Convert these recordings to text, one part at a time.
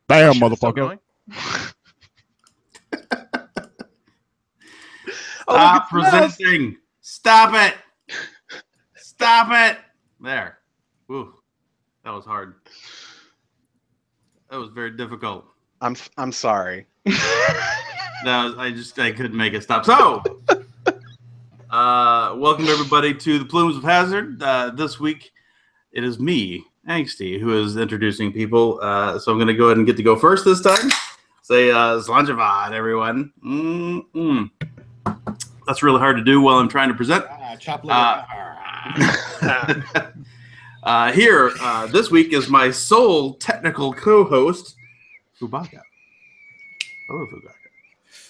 Damn, motherfucker. Stop presenting. Stop it. Stop it. There. Ooh, that was hard. That was very difficult. I'm sorry. I couldn't make it stop. So, welcome everybody to the Plumes of Hazard. This week, it is me, Angsty, who is introducing people. So I'm going to go ahead and get to go first this time. Say Slanjavad, everyone. That's really hard to do while I'm trying to present. Here, this week is my sole technical co-host, Fubaka. Hello, Fubaka.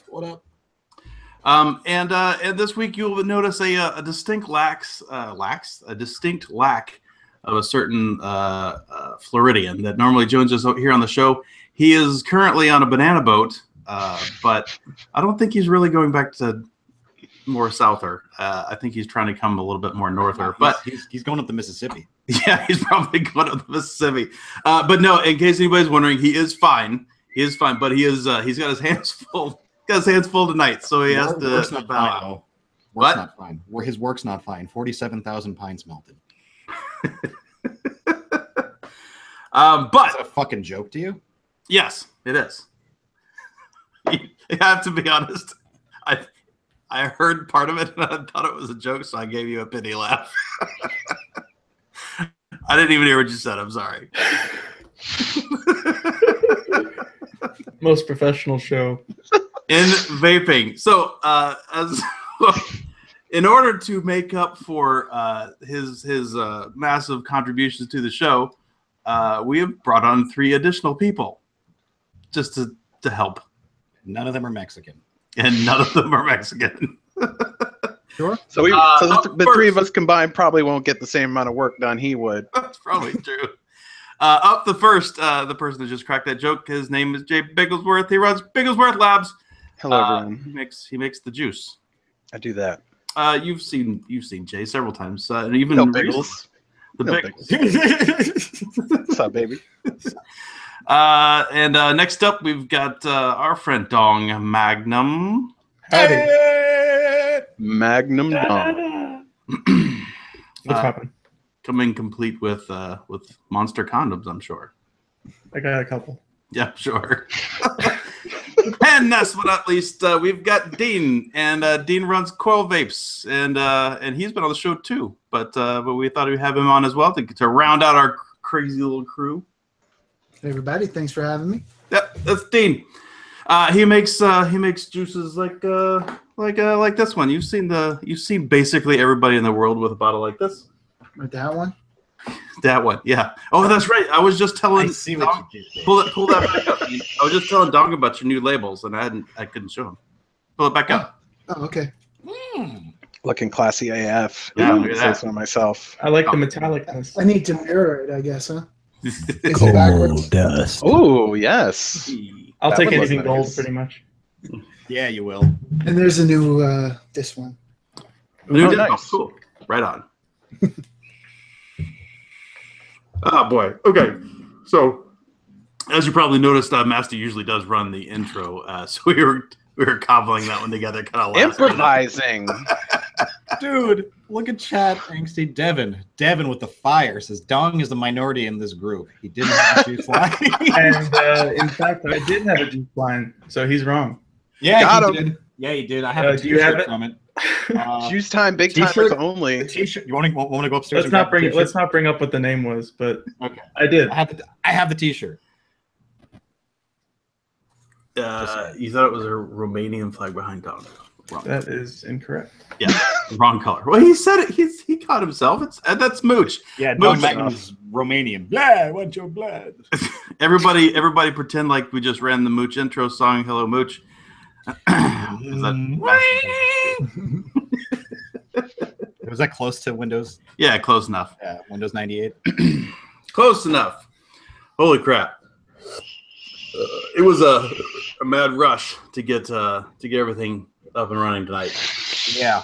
What up? And this week you'll notice a distinct lack of a certain Floridian that normally joins us here on the show. He is currently on a banana boat, but I don't think he's really going back to more souther. I think he's trying to come a little bit more norther. But he's going up the Mississippi. Yeah, he's probably going up the Mississippi. But no, in case anybody's wondering, he is fine. He is fine, but he's got his hands full. Got his hands full tonight, so he has to. Work's not fine. Though. Work's not fine. His work's not fine. 47,000 pines melted. But is that a fucking joke to you? Yes, it is. You have to be honest. I heard part of it and I thought it was a joke, so I gave you a pity laugh. I didn't even hear what you said. I'm sorry. Most professional show in vaping. So, in order to make up for his massive contributions to the show, we have brought on 3 additional people just to help. None of them are Mexican. And none of them are Mexican. Sure. So the 3 of us combined probably won't get the same amount of work done he would. That's probably true. Up the first, the person that just cracked that joke, his name is Jay Bigglesworth. He runs Bigglesworth Labs. Hello, everyone. He makes the juice. I do that. You've seen Jay several times. Even Biggles. The Biggles. What's up, baby? And next up, we've got our friend Dong Magnum. Howdy. Magnum Dong. What's happening? Coming complete with monster condoms, I'm sure. I got a couple. Yeah, sure. And last but not least, we've got Dean, and Dean runs Coil Vapes, and he's been on the show too. But we thought we'd have him on as well to round out our crazy little crew. Hey everybody, thanks for having me. Yep, that's Dean. He makes juices like this one. You've seen basically everybody in the world with a bottle like this. Like that one? That one, yeah. Oh, that's right. I was just telling. I see what Dong, you did. Pull that back up. I was just telling Dong about your new labels, and I couldn't show him. Pull it back up. Oh, okay. Looking classy AF. Yeah, I'm gonna say so myself. I like the metallicness. I need to mirror it, I guess, huh? Coal dust. Oh, yes. I'll That take one was anything gold, nice. pretty much. Yeah, you will. And there's a new this one. Nice. Oh, cool. Right on. Oh boy. Okay. So, as you probably noticed, Master usually does run the intro. So we were cobbling that one together, kind of Improvising. Dude, look at chat, Angsty. Devin with the fire says Dong is the minority in this group. He didn't have a juice line. And in fact, I did have a juice line, so he's wrong. Yeah, Got he him. did. Yeah, he did. I have a do you have t-shirt it? from it. Juice time, big T-shirt? timers only. The t-shirt. You want to go upstairs? Let's not bring up what the name was, but Okay. I did. I have the t-shirt. You thought it was a Romanian flag behind Dong. Wrong. That is incorrect. Yeah, wrong color. Well, he said it. He caught himself. That's Mooch. Yeah, Mooch. Dong Magnum's Romanian. Blah, want your blood. Everybody pretend like we just ran the Mooch intro song. Hello, Mooch. Is that Was that close to Windows? Yeah, close enough. Yeah, Windows 98. Close enough. Holy crap! It was a mad rush to get everything up and running tonight. Yeah.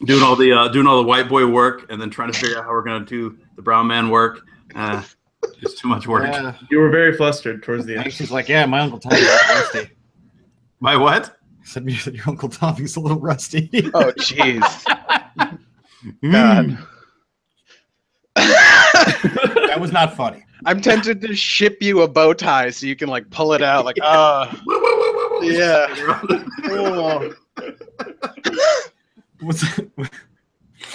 Doing all the white boy work, and then trying to figure out how we're going to do the brown man work. Just too much work. Yeah. You were very flustered towards the end. She's like, yeah, my Uncle Tommy's a little rusty. My what? You said your Uncle Tommy's a little rusty. Oh, jeez. God. That was not funny. I'm tempted to ship you a bow tie so you can like pull it out. Like, yeah.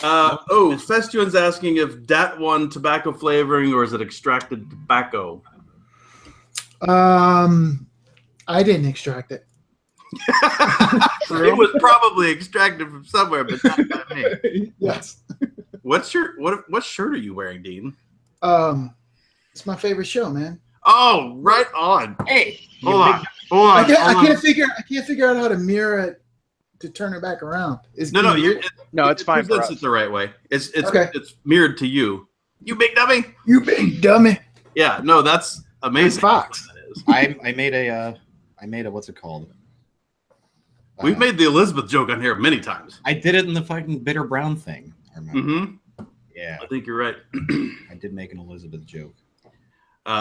Oh. Festuan's asking if that one tobacco flavoring or is it extracted tobacco? I didn't extract it. It was probably extracted from somewhere, but not by me. Yes. What shirt are you wearing, Dean? It's my favorite show, man. Oh, right on. Hey, hold on. I can't figure out how to mirror it to turn it back around. No, it's fine for us. It's the right way. It's okay. It's mirrored to you. You big dummy. You big dummy. Yeah, no, that's amazing. Fox. That is. I made a what's it called? We've made the Elizabeth joke on here many times. I did it in the fucking bitter brown thing. I remember. Mm-hmm. Yeah. I think you're right. I did make an Elizabeth joke.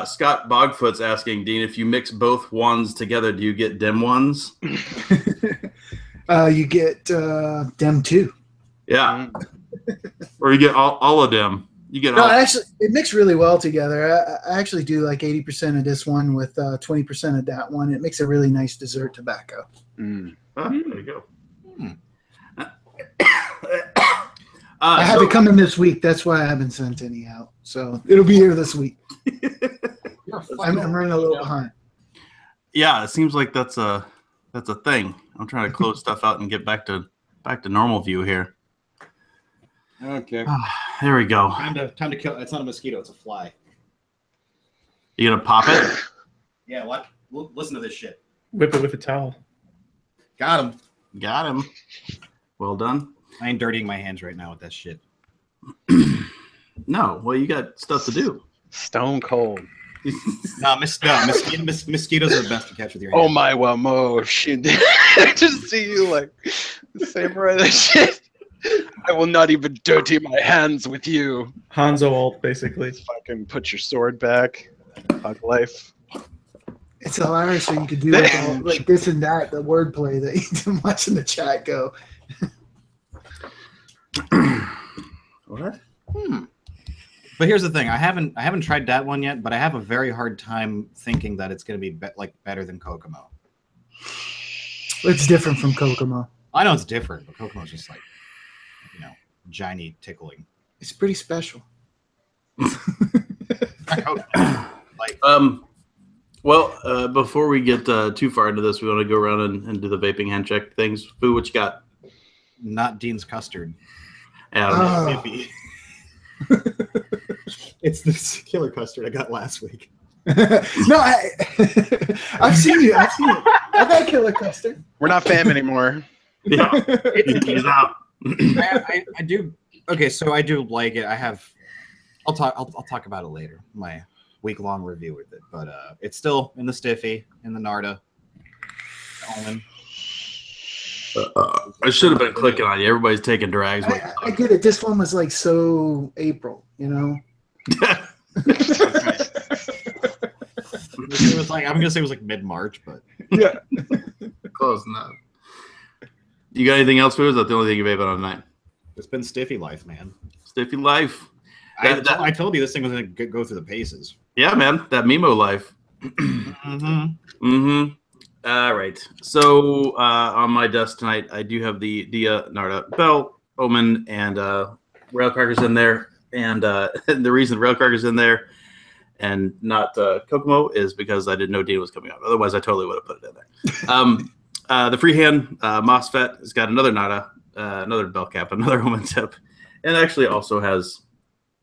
Scott Bogfoot's asking, Dean, if you mix both ones together, do you get dim ones? You get dem too. Yeah. Or you get all of them. You get all. Actually, it mixed really well together. I actually do like 80% of this one with 20% of that one. It makes a really nice dessert tobacco. Mm. Oh, there you go. I have it coming this week. That's why I haven't sent any out. So it'll be here this week. I'm running a little behind. Yeah, it seems like that's a thing. I'm trying to close stuff out and get back to normal view here. Okay. There we go. Time to kill. It's not a mosquito. It's a fly. You gonna pop it? Yeah. What? Listen to this shit. Whip it with a towel. Got him. Got him. Well done. I ain't dirtying my hands right now with that shit. No. Well, you got stuff to do. Stone cold. Mosquitoes are the best to catch with your hands. Oh my motion. I just see you like samurai that shit. I will not even dirty my hands with you. Hanzo ult, basically. Fucking put your sword back. Hug life. It's hilarious. So you could do like this and that, the wordplay that you watch in the chat go. What? But here's the thing: I haven't tried that one yet, but I have a very hard time thinking that it's going to be better than Kokomo. It's different from Kokomo. I know it's different, but Kokomo's just like, Giny tickling. It's pretty special. Before we get too far into this, we want to go around and do the vaping hand check things. Foo, what you got? Not Dean's custard. It's this killer custard I got last week. No, I've seen you. I've had killer custard. We're not fam anymore. Yeah, he's out. I do. Okay, so I do like it. I'll talk about it later. My week-long review with it, but it's still in the Stiffy, in the Narda, Almond. I should have been clicking on you. Everybody's taking drags. I get it. This one was like so April, It was like, I'm gonna say it was like mid-March, but yeah, close enough. You got anything else, Foo? Is that the only thing you've ate on tonight? it's been Stiffy life, man. Stiffy life. I told you this thing was gonna go through the paces. Yeah, man. That Mimo life. All right. So on my desk tonight, I do have the Dia, Narda, Bell, Omen, and Railcracker's in there. And the reason Railcracker's in there and not Kokomo is because I didn't know Dia was coming out. Otherwise, I totally would have put it in there. The freehand MOSFET has got another Narda, another Bell Cap, another Omen tip, and actually also has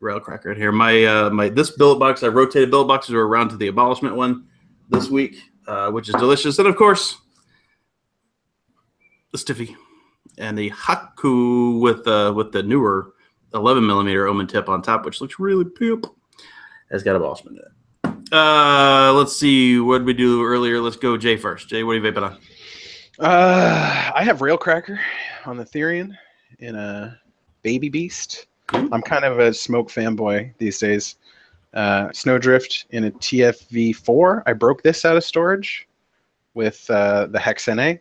Railcracker in here. My this billet box, I rotated billet boxes are around to the abolishment one this week. Which is delicious. And of course, Stiffy, and the Haku with the newer 11 millimeter Omen tip on top, which looks really pimp. Has got a ball spin in it. Let's see. What did we do earlier? Let's go Jay first. Jay, what are you vaping on? I have Railcracker on the Therian in a Baby Beast. I'm kind of a smoke fanboy these days. Snowdrift in a TFV4. I broke this out of storage with the Hex NA.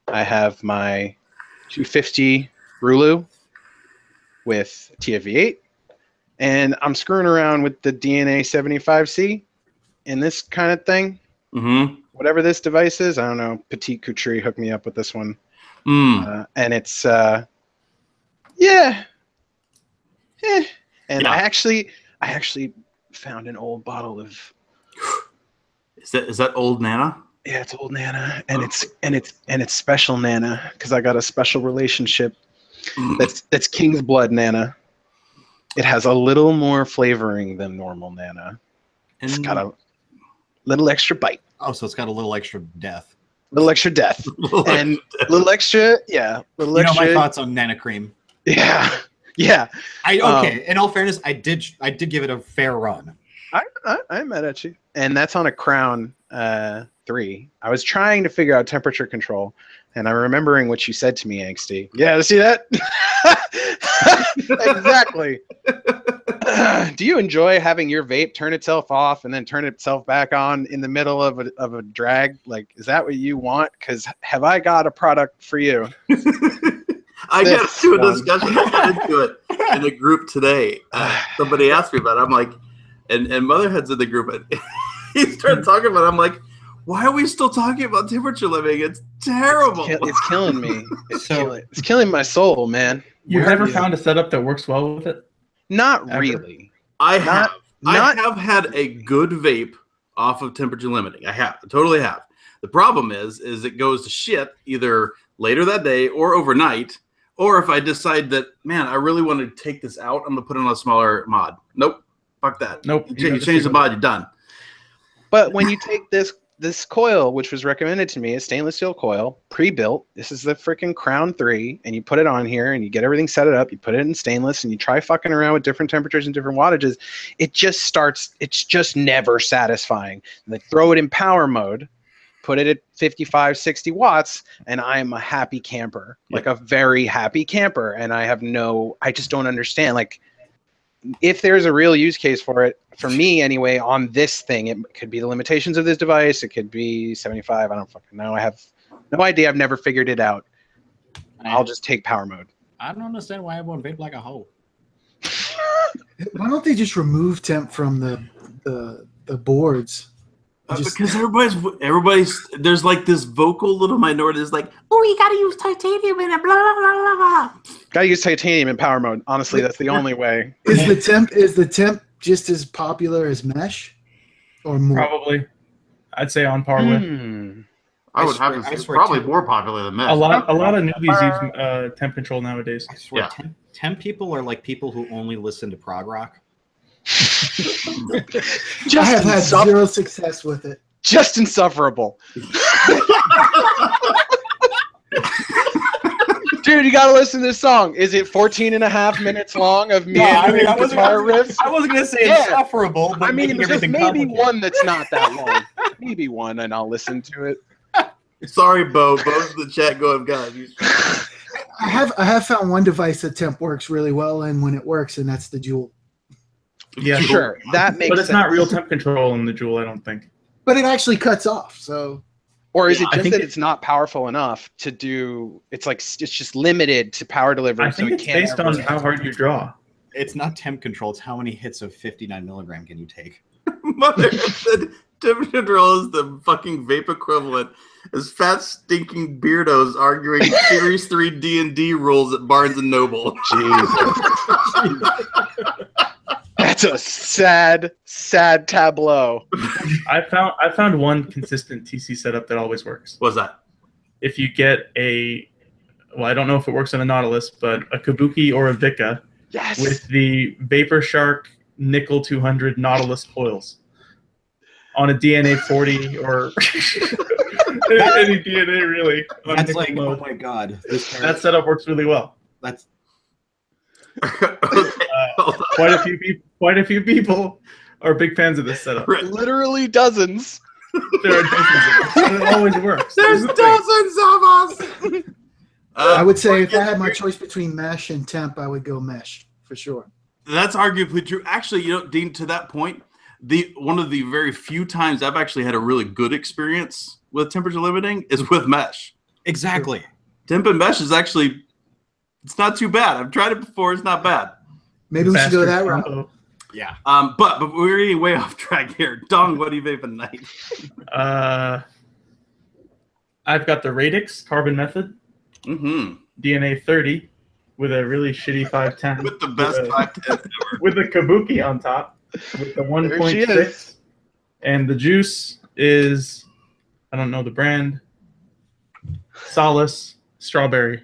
I have my 250 Rulu with TFV8. And I'm screwing around with the DNA 75C in this kind of thing. Mm-hmm. Whatever this device is, I don't know. Petit Couturier hooked me up with this one. And it's, And Yeah. I actually found an old bottle of. Is that old Nana? Yeah, it's old Nana, and it's special Nana because I got a special relationship. That's King's Blood Nana. It has a little more flavoring than normal Nana. It's got a little extra bite. Oh, so it's got a little extra death. Little extra death. And little extra, yeah. Little extra. My thoughts on Nana Cream. Yeah. Yeah. In all fairness, I did give it a fair run. I'm mad at you. And that's on a Crown 3. I was trying to figure out temperature control, and I'm remembering what you said to me, Angsty. Yeah, see that? Exactly. Do you enjoy having your vape turn itself off and then turn itself back on in the middle of a drag? Like, is that what you want? Because have I got a product for you? I got into a discussion. I got into it in a group today. Somebody asked me about it. I'm like, and Motherhead's in the group, and he started talking about it. I'm like, why are we still talking about temperature limiting? It's terrible. It's killing me. It's killing my soul, man. You've never found a setup that works well with it? Not Ever? really. I have had a good vape off of temperature limiting. I totally have. The problem is it goes to shit either later that day or overnight, or if I decide that, man, I really want to take this out, I'm gonna put it on a smaller mod. Nope, fuck that. Nope. You change the mod, you're done. But when you take this coil, which was recommended to me, a stainless steel coil, pre-built. This is the freaking Crown 3, and you put it on here, and you get everything set it up. You put it in stainless, and you try fucking around with different temperatures and different wattages. It just starts. It's just never satisfying. And then throw it in power mode, put it at 55, 60 watts, and I am a happy camper, like a very happy camper. And I just don't understand. Like, if there's a real use case for it, for me anyway, on this thing, it could be the limitations of this device. It could be 75. I don't fucking know. I have no idea. I've never figured it out. I'll just take power mode. I don't understand why everyone vape like a hoe. Why don't they just remove temp from the boards? Because everybody's there's like this vocal little minority that's like, oh, you gotta use titanium in it, blah blah blah blah. Gotta use titanium in power mode. Honestly, that's the only way. Is the temp just as popular as mesh, or more? Probably. I'd say on par with. I would have to say it's probably more popular than mesh. A lot of newbies use temp control nowadays. I swear, temp people are like people who only listen to prog rock. I have had zero success with it. Just insufferable. Dude, you gotta listen to this song. Is it 14 and a half minutes long of me and guitar riffs? I wasn't gonna say insufferable, but I mean, there's maybe one that's not that long. Maybe one, and I'll listen to it. Sorry, Bo. Bo's in the chat going, God. I have found one device that temp works really well, and when it works, and that's the Juul. Yeah, sure. That makes sense. But it's not real temp control in the Juul, I don't think. But it actually cuts off, so. Or is it just that it's not powerful enough to do? It's like it's just limited to power delivery. I think it's based on how hard you draw. It's not temp control. It's how many hits of 59 milligram can you take. Mother said temperature control is the fucking vape equivalent as fat stinking beardos arguing Series 3 D&D rules at Barnes & Noble. Jesus. That's a sad tableau. I found one consistent TC setup that always works. What's that? If you get I don't know if it works on a Nautilus, but a Kabuki or a Vika with the Vapor Shark Nickel 200 Nautilus coils. on a DNA 40 or any DNA really. On That's nickel like, mode. oh my god, this That setup works really well. that's Quite a few people are big fans of this setup. Literally dozens. There are dozens of us, and it always works. There's That's the thing. dozens of us. I would say if I had my choice between mesh and temp, I would go mesh for sure. That's arguably true. Actually, Dean, to that point, one of the very few times I've actually had a really good experience with temperature limiting is with mesh. exactly. Temp and mesh is actually, it's not too bad. I've tried it before. It's not bad. Maybe we should go Faster that route. combo. Yeah. But we're getting way off track here. Dong, what do you vape at night? I've got the Radix carbon method, Mm-hmm. DNA 30, with a really shitty 510. With the best 510 ever. With the Kabuki on top, with the There she is. 1.6. And the juice is, I don't know the brand, Solace Strawberry.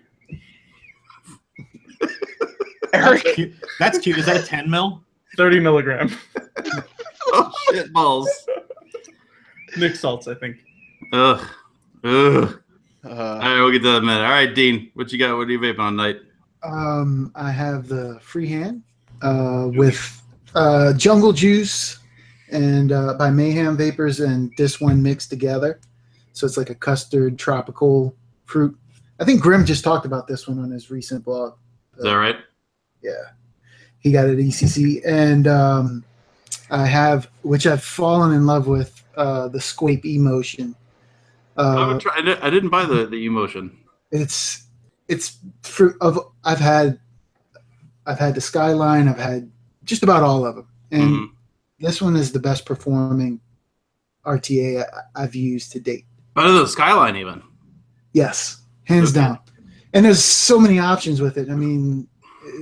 Eric, That's cute. Is that a 10 mil? 30 milligram. Oh, shit balls. Mixed salts, I think. Ugh. All right, we'll get to that in a minute. All right, Dean, what you got? What do you vape on night? I have the Freehand with Jungle Juice and by Mayhem Vapors and this one mixed together. So it's like a custard tropical fruit. I think Grim just talked about this one on his recent blog. Is that right? Yeah. He got it at ECC. And I have, which I've fallen in love with, the Squape Emotion. I didn't buy the emotion. It's fruit of I've had the Skyline. I've had just about all of them, and this one is the best performing RTA I've used to date. Better than Skyline, even. Yes, hands down. And there's so many options with it. I mean,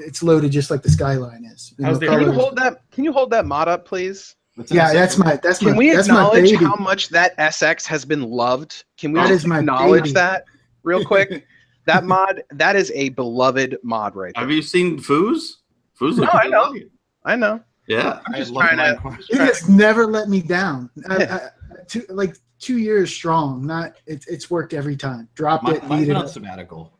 it's loaded just like the Skyline is. How's the can you colors? hold that? Can you hold that mod up, please? Yeah, that's my Can we that's my acknowledge baby. how much that SX has been loved? Can we That just is my acknowledge baby. that real quick? That mod, that is a beloved mod right there. Have you seen Foos? Foos? No, I know. I know. Yeah. I'm just I love trying to. mine. It has never let me down. Like 2 years strong. It's worked every time. Dropped it, Mine's needed been on it. sabbatical.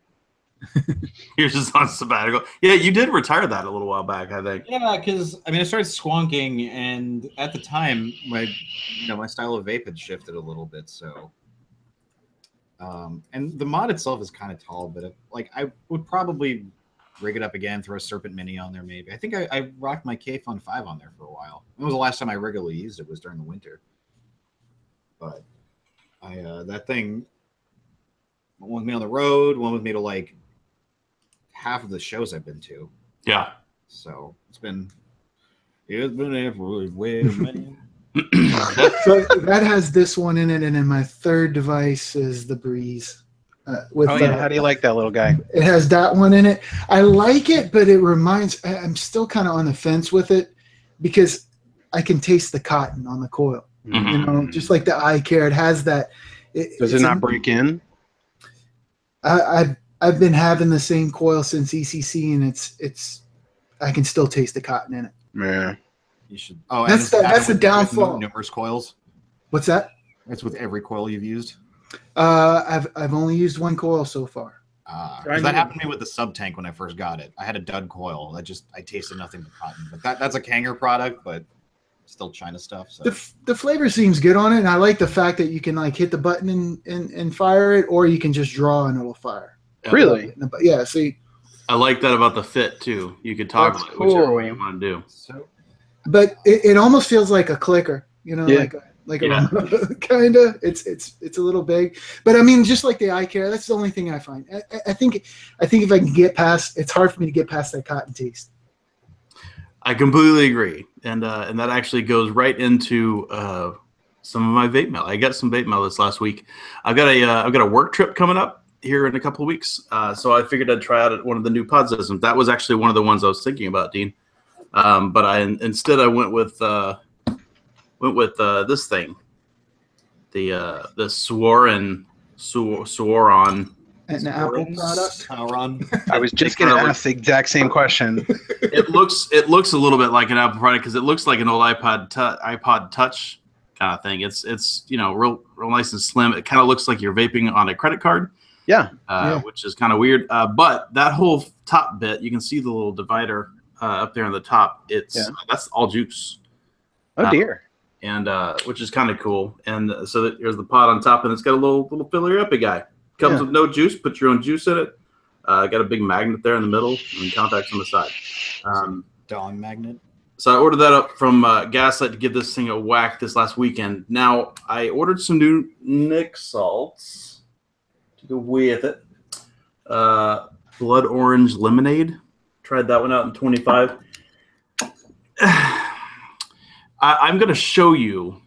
You're just on sabbatical. Yeah, you did retire that a little while back, I think. Yeah, because I started squonking, and at the time, my style of vape had shifted a little bit. So, and the mod itself is kind of tall, but I would probably rig it up again, throw a Serpent Mini on there. Maybe I think I rocked my K-Fun 5 on there for a while. When was the last time I regularly used it? Was during the winter. But that thing, one with me on the road, one with me to half of the shows I've been to. Yeah. So it's been everywhere, man. So that has this one in it, and then my third device is the Breeze. How do you like that little guy? It has that one in it. I like it, but I'm still kind of on the fence with it because I can taste the cotton on the coil. Mhm. Just like the eye care, it has that. Does it not break in? I've been having the same coil since ECC, and it's I can still taste the cotton in it. Yeah. You should. Oh, That's and the with downfall. Numerous coils. What's that? It's with every coil you've used. I've only used one coil so far. Because that happened to me with the sub tank when I first got it. I had a dud coil. I tasted nothing but cotton. But that's a Kanger product, but still China stuff. So The flavor seems good on it, and I like the fact that you can hit the button and fire it, or you can just draw and it'll fire. Really? Yeah. See, I like that about the fit too. You could toggle That's it whichever cool. way you want to do. so but it almost feels like a clicker. Yeah. Like a kind of. It's a little big, but I mean, just like the eye care, that's the only thing I find. I think if I can get past, it's hard for me to get past that cotton taste. I completely agree, and that actually goes right into some of my vape mail. I got some vape mail this last week. I've got a work trip coming up here in a couple of weeks, so I figured I'd try out one of the new pod systems. That was actually one of the ones I was thinking about, Dean. But I went with this thing, the Swaron. An Apple product. I was just going to ask the exact same question. It looks a little bit like an Apple product because it looks like an old iPod Touch kind of thing. It's real nice and slim. It kind of looks like you're vaping on a credit card. Yeah. Which is kind of weird. But that whole top bit, you can see the little divider up there on the top. That's all juice. Oh dear. And which is kind of cool. And so there's the pod on top, and it's got a little filler uppy guy. Comes with no juice. Put your own juice in it. Got a big magnet there in the middle and contacts on the side. Dawn magnet. So I ordered that up from Gaslight to give this thing a whack this last weekend. Now I ordered some new Nick salts to go with it. Blood Orange Lemonade. Tried that one out in 25. I'm going to show you.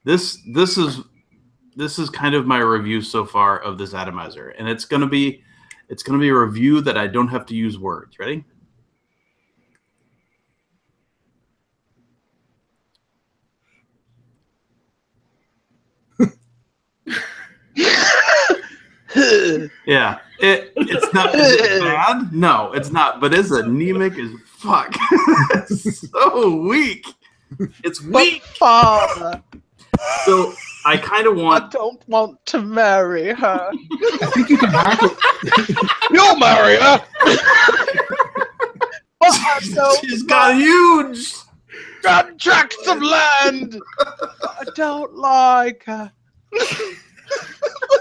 This is kind of my review so far of this atomizer, and it's going to be a review that I don't have to use words. Ready? Yeah, it's not bad. No, it's not. But it's anemic as fuck. It's so weak. It's weak. Father, So I kind of I want. don't want to marry her. I think you can hack it. You'll marry her. But I don't She's got huge. got tracts of land. I don't like her.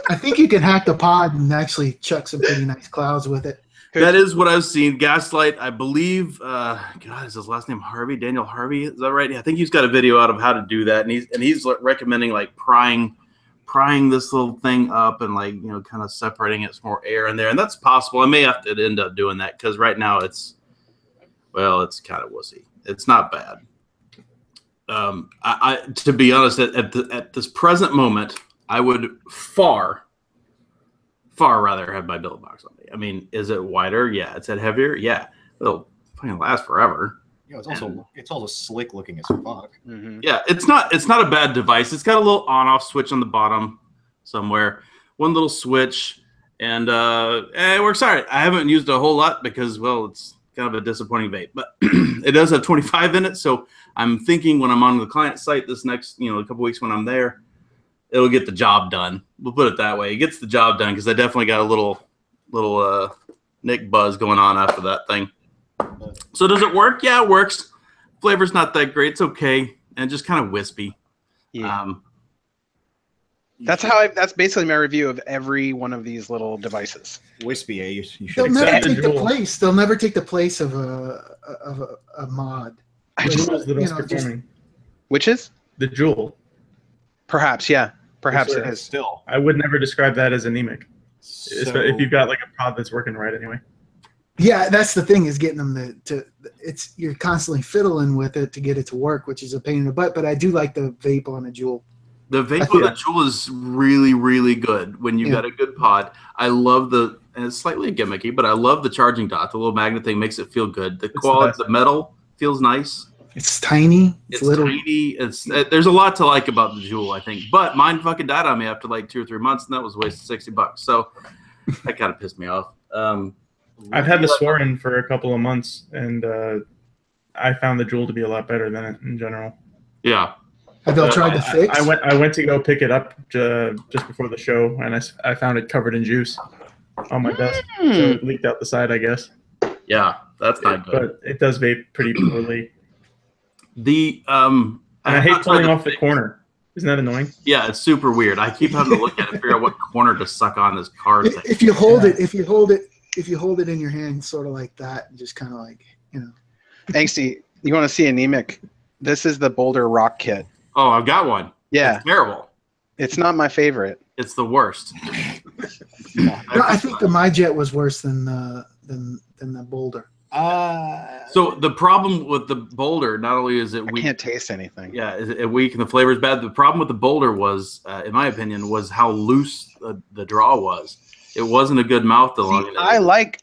I think you can hack the pod and actually chuck some pretty nice clouds with it. That is what I've seen. Gaslight, I believe. God, is his last name Harvey? Daniel Harvey? Is that right? Yeah, I think he's got a video out of how to do that, and he's recommending like prying this little thing up and like kind of separating it, some more air in there, and that's possible. I may have to end up doing that because right now it's kind of wussy. It's not bad. I to be honest, at this present moment, I would far rather have my billet box on me. I mean, is it wider? Yeah. It's heavier? Yeah. It'll fucking last forever. Yeah, it's also slick looking as fuck. Mm-hmm. Yeah, it's not a bad device. It's got a little on-off switch on the bottom somewhere. One little switch, and it works all right. I haven't used it a whole lot because, well, it's kind of a disappointing vape. But it does have 25 in it, so I'm thinking when I'm on the client site this next, a couple weeks when I'm there, it'll get the job done. We'll put it that way. It gets the job done because I definitely got a little Nick buzz going on after that thing. So does it work? Yeah, it works. Flavor's not that great. It's okay, and just kind of wispy. Yeah. That's basically my review of every one of these little devices. Wispy, you should They'll never accept take it. the place. They'll never take the place of a mod. I just, Jewel is the best just- performing. which is The Jewel. perhaps, yeah, perhaps Sure. it is. Still. I would never describe that as anemic. So, If you've got like a pod that's working right anyway. Yeah, that's the thing is getting them to it's you're constantly fiddling with it to get it to work, which is a pain in the butt. But I do like the vape on a Jewel. The vape on the Jewel is really, really good when you've got a good pod. I love and it's slightly gimmicky, but I love the charging dot. The little magnet thing makes it feel good. The quality, the metal feels nice. It's tiny. It's little. tiny. There's a lot to like about the Jewel, I think. But mine fucking died on me after like 2 or 3 months, and that was a waste of $60. So that kind of pissed me off. I've had the Soren for a couple of months, and I found the Jewel to be a lot better than it in general. Yeah. Have y'all tried the fix? I went to go pick it up just before the show, and I found it covered in juice on my desk. So it leaked out the side, I guess. Yeah, that's not good. But it does vape pretty poorly. And I hate pulling off the corner. Isn't that annoying? Yeah, it's super weird. I keep having to look at it, figure out what corner to suck on this card thing. If you hold it in your hand, sort of like that, and just kind of like Angsty, you want to see anemic? This is the Boulder Rock Kit. Oh, I've got one. Yeah, It's terrible. it's not my favorite. It's the worst. No, I think the MyJet was worse than the Boulder. So the problem with the Boulder, not only is it I weak, can't taste anything. yeah, is it weak and the flavor is bad. The problem with the Boulder was, in my opinion, was how loose the draw was. It wasn't a good mouth to lung. See, I like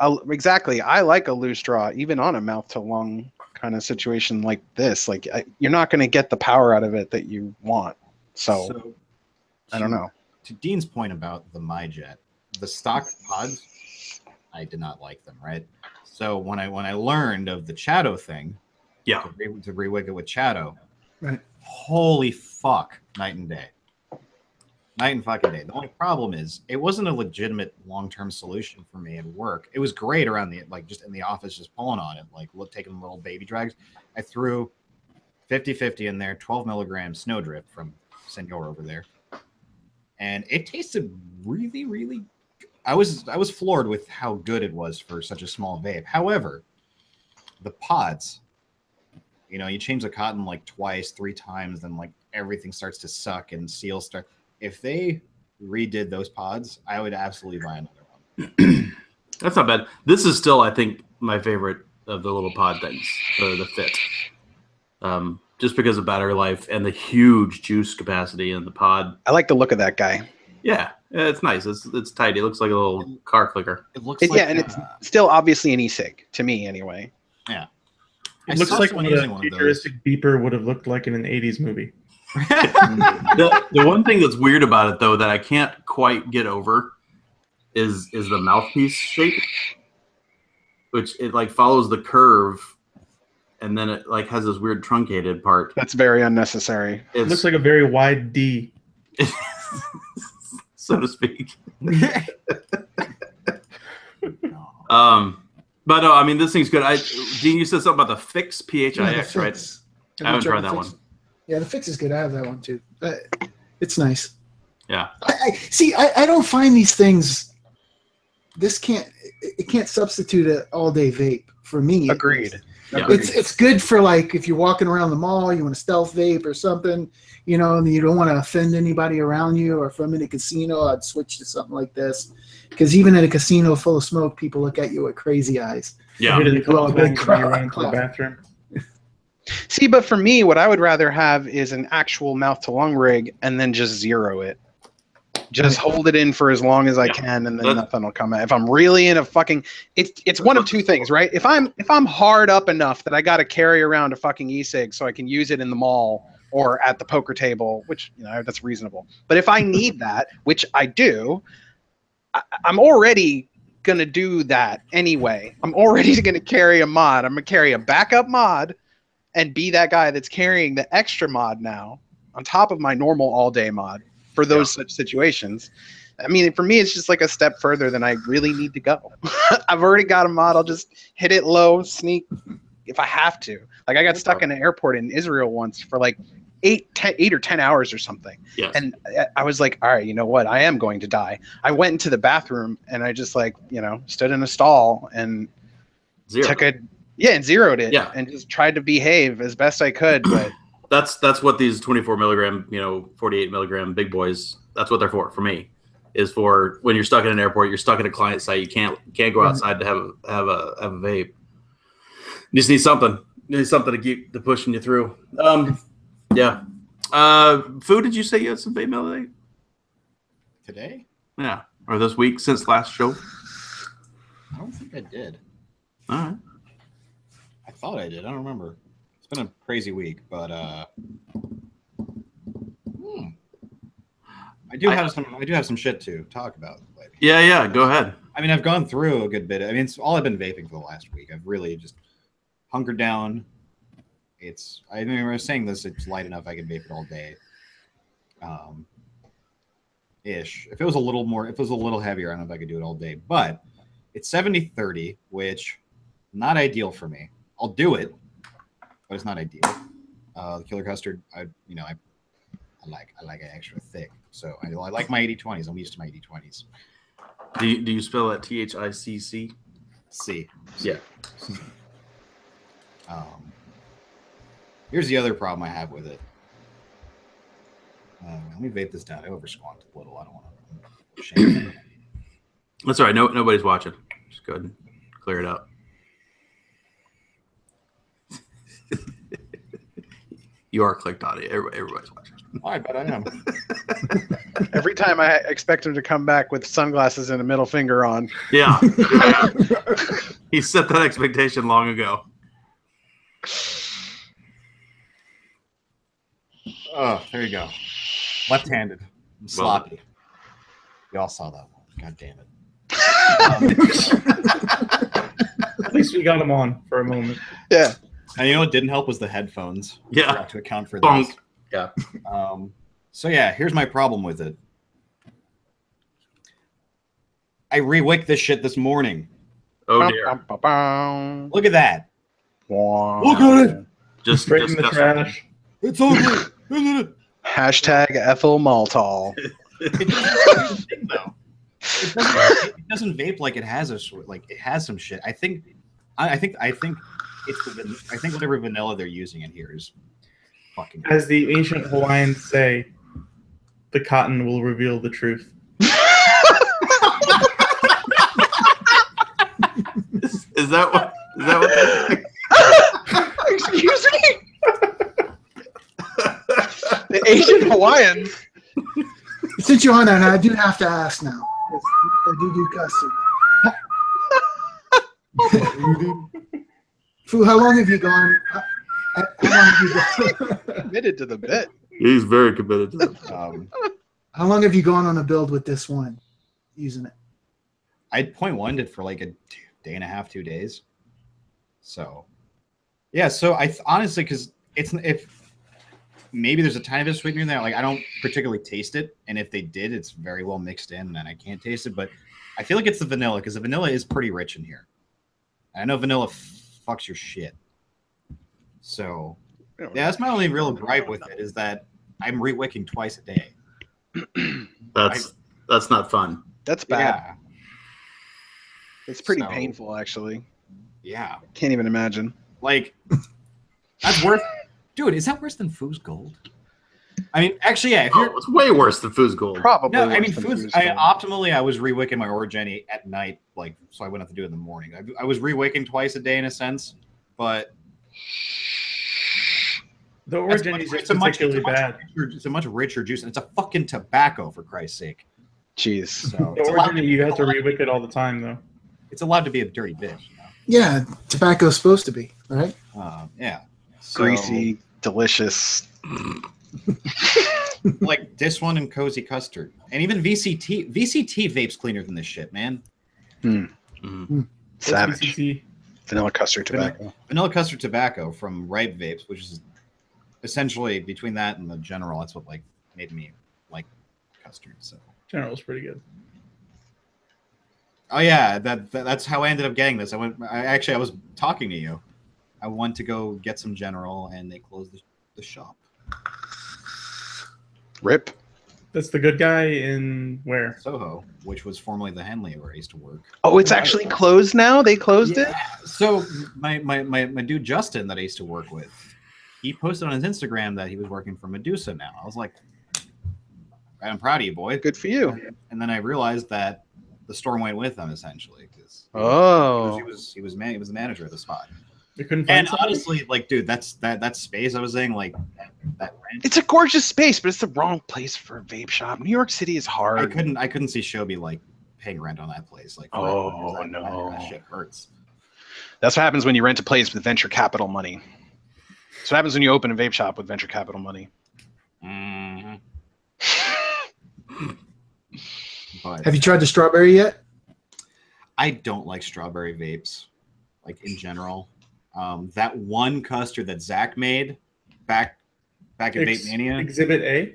a loose draw, even on a mouth to lung kind of situation like this. Like you're not going to get the power out of it that you want. So I don't know. To Dean's point about the MyJet, the stock pods, I did not like them, right? So when I learned of the Chato thing, Yeah. to rewig it with Chato, Right. holy fuck night and day. Night and fucking day. The only problem is it wasn't a legitimate long-term solution for me at work. It was great around the just in the office, just pulling on it, taking little baby drags. I threw 50-50 in there, 12 milligrams snowdrift from Senor over there, and it tasted really, really. I was floored with how good it was for such a small vape. However, the pods, you change the cotton like twice, 3 times, then like everything starts to suck and seals start. If they redid those pods, I would absolutely buy another one. That's not bad. This is still, I think, my favorite of the little pod things, the Fit. Just because of battery life and the huge juice capacity in the pod. I like the look of that guy. Yeah, it's nice. It's tight. It looks like a little car clicker. It looks like, and it's still obviously an e-cig to me, anyway. Yeah, it looks like what a futuristic beeper would have looked like in an '80s movie. The one thing that's weird about it, though, that I can't quite get over is the mouthpiece shape, which it like follows the curve, and then it like has this weird truncated part. That's very unnecessary. It looks like a very wide D, so to speak. But no, I mean, this thing's good. Dean, you said something about the Fix PHIX, right? I haven't tried that one. Yeah, the Fix is good. I have that one too. It's nice. Yeah. I don't find these things. It can't substitute an all-day vape for me. Agreed. Yeah. It's good for like if you're walking around the mall, you want to stealth vape or something, and you don't want to offend anybody around you. Or if I'm in a casino, I'd switch to something like this. Because even in a casino full of smoke, people look at you with crazy eyes. Yeah. Well, big crowd to the bathroom. See, but for me, what I would rather have is an actual mouth-to-lung rig and then just zero it. Just hold it in for as long as I can, and then nothing will come out. If I'm really in a fucking, it's one of two things, right? If I'm hard up enough that I got to carry around a fucking e-cig so I can use it in the mall or at the poker table, which that's reasonable. But if I need that, which I do, I'm already gonna do that anyway. I'm already gonna carry a mod. I'm gonna carry a backup mod and be that guy that's carrying the extra mod now on top of my normal all-day mod for those such situations. I mean, for me, it's just like a step further than I really need to go. I've already got a mod. I'll just hit it low, sneak if I have to. Like I got stuck in an airport in Israel once for like 8 or 10 hours or something. Yes. And I was like, all right, you know what? I am going to die. I went into the bathroom and I just stood in a stall and zeroed it and just tried to behave as best I could. But that's what these 24 milligram, 48 milligram big boys, that's what they're for me, is for when you're stuck in an airport, you're stuck in a client site, you can't go outside to have a vape. You just need something. You need something to keep pushing you through. Yeah. Food, did you say you had some vape mail today? Yeah. Or this week since last show? I don't think I did. All right. I thought I did. I don't remember. It's been a crazy week, but I do have some shit to talk about lately. Yeah, go ahead. I mean, I've gone through a good bit. I mean, it's all I've been vaping for the last week. I've really just hunkered down. I was saying this, it's light enough I can vape it all day. Ish. If it was a little heavier, I don't know if I could do it all day. But it's 70-30, which not ideal for me. I'll do it, but it's not ideal. The Killer Custard, I like it extra thick. So I like my 80-20s. I'm used to my 80-20s. Do you spell it THICC? C. Yeah. Here's the other problem I have with it. Let me vape this down. I over-squawked a little. I don't want to shame it. That's all right. Nobody's watching. Just go ahead and clear it out. You are clicked on it. Everybody's watching. I bet I am. Every time I expect him to come back with sunglasses and a middle finger on. Yeah. He set that expectation long ago. Oh, there you go. Left-handed. I'm sloppy. Y'all saw that one. God damn it. At least we got him on for a moment. Yeah. And you know what didn't help was the headphones. Yeah. I forgot to account for Bonk. those. Yeah. So yeah, here's my problem with it. I re-wicked this shit this morning. Oh dear. Look at that. Look at it. Just Straight in the disgusting. trash. It's ugly, isn't it? Hashtag Ethel Maltol. It doesn't, though. It doesn't vape like it has it has some shit. I think it's I think whatever vanilla they're using in here is fucking. As the ancient Hawaiians say, the cotton will reveal the truth. Is that what? Is that what? Excuse me. The Asian Hawaiians. Since you're on that, I do have to ask now. I do custom. Fu, how long have you gone? How long have you gone? Committed to the bit. He's very committed to it. How long have you gone on a build with this one, using it? I 0.1'd it for like a day and a half, 2 days. So, yeah. So I honestly, because if maybe there's a tiny bit of sweetener in there, like I don't particularly taste it, and if they did, it's very well mixed in, and I can't taste it. But I feel like it's the vanilla because the vanilla is pretty rich in here. And I know vanilla fucks your shit. So yeah, that's my only real gripe with it is that I'm re-wicking twice a day. That's not fun. That's bad. Yeah. It's pretty So- painful, actually. Yeah. Can't even imagine. Like, that's worth. Dude, is that worse than Foo's Gold? I mean, actually, yeah. If Oh, you're, it's way worse than Food's Gold. Probably. no, I worse mean, than Foo's. Food's I, Gold. optimally, I was re-wicking my Origeny at night, like, so I wouldn't have to do it in the morning. I was re-wicking twice a day in a sense, but The Origeny is just particularly bad. It's a much richer juice, and it's a fucking tobacco, for Christ's sake. Jeez. So The Origeny, you have to re-wick it all the time, though. it's allowed to be a dirty bitch. You know? Yeah, tobacco's supposed to be, right? Yeah. So, Greasy, delicious. like this one and Cozy Custard, and even VCT. VCT vapes cleaner than this shit, man. Savage. VCT. Vanilla custard tobacco. Vanilla custard tobacco from Ripe Vapes, which is essentially between that and the General. That's what like made me like custard. So. General's pretty good. Oh yeah, that's how I ended up getting this. I was talking to you. I went to go get some General, and they closed the shop. Rip. That's the good guy in where? Soho, which was formerly the Henley where I used to work. Oh, it's actually closed now? They closed it? So my dude Justin that I used to work with, he posted on his Instagram that he was working for Medusa now. I was like, I'm proud of you, boy. Good for you. And then I realized that the store went with him essentially because he was the manager of the spot. You couldn't find And something? honestly, like, dude, that space I was saying, like that rent. It's a gorgeous space, but it's the wrong place for a vape shop. New York City is hard. I couldn't see Shobi like paying rent on that place. Like, Oh, that, no. that shit hurts. That's what happens when you rent a place with venture capital money. That's what happens when you open a vape shop with venture capital money. Mm-hmm. But Have you tried the strawberry yet? I don't like strawberry vapes, like in general. That one custard that Zach made back at Vape Mania. Exhibit A?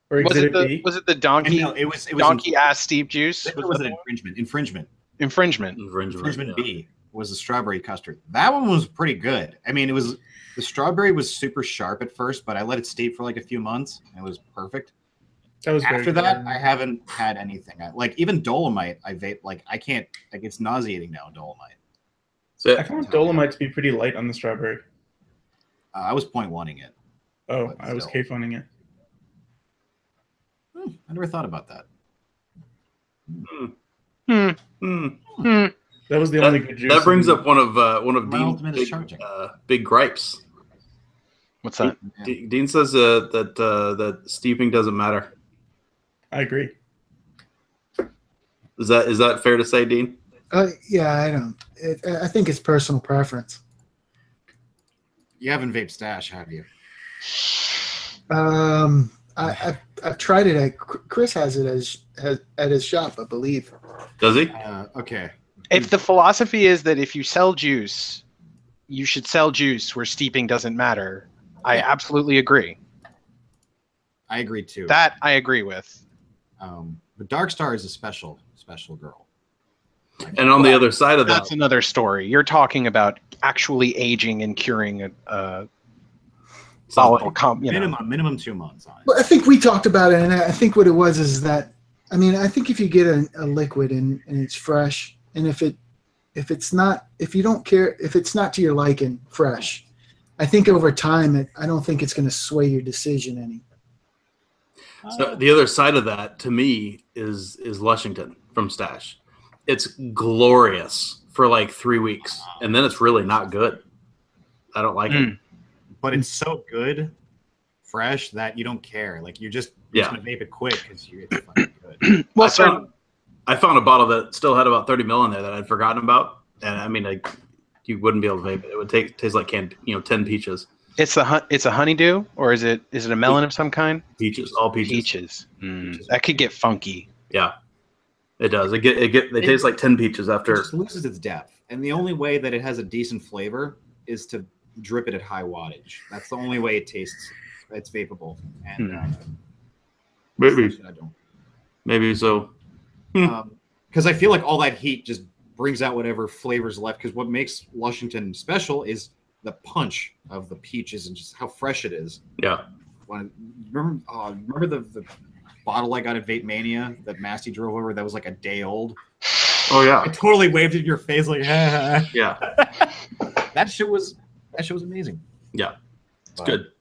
Or Was it Exhibit B? was it the donkey No, it was donkey ass steep juice? It was an infringement. Infringement. B was the strawberry custard. That one was pretty good. I mean, the strawberry was super sharp at first, but I let it steep for like a few months, and it was perfect. That was very After that, good. I haven't had anything. Like even Dolomite, I vape. Like I can't. Like it's nauseating now. Dolomite. So, I found Dolomite to be pretty light on the strawberry. I was 0.1ing it. Oh, But I was still. K-phoning it. I never thought about that. That was the only good juice. that brings up one of My Dean's ultimate is charging. big gripes. What's that? Yeah. Dean says that steeping doesn't matter. I agree. Is that fair to say, Dean? Yeah, I don't. I think it's personal preference. You haven't vaped stash, have you? I've tried it. Chris has it at his shop, I believe. Does he? Okay. If the philosophy is that if you sell juice, you should sell juice where steeping doesn't matter, I absolutely agree. I agree too. That I agree with. But Darkstar is a special girl. And on the other side of that, That's another story. You're talking about actually aging and curing a volatile minimum 2 months on it. Well, I think we talked about it, and I think what it was is that, I mean, I think if you get a liquid and it's fresh, and if you don't care, if it's not to your liking, fresh, I think over time, I don't think it's going to sway your decision any. So the other side of that, to me, is Lushington from Stash. It's glorious for like 3 weeks, and then it's really not good. I don't like it. But it's so good, fresh, that you don't care. Like you're just gonna vape it quick because it's fucking good. Well, I found a bottle that still had about 30 mil in there that I'd forgotten about, and I mean, you wouldn't be able to vape it. It would taste like 10 peaches. it's a honeydew, or is it a melon of some kind? Peaches, all peaches. Peaches. That could get funky. Yeah, it does. They taste like 10 peaches after. It just loses its depth, and the only way that it has a decent flavor is to drip it at high wattage. That's the only way it tastes. It's vapable, and maybe so. Because I feel like all that heat just brings out whatever flavors left. Because what makes Lushington special is the punch of the peaches and just how fresh it is. Yeah. Remember the bottle I got at Vape Mania that Masty drove over that was like a day old? Oh yeah. I totally waved it in your face like, yeah. That shit was amazing. Yeah, it's good.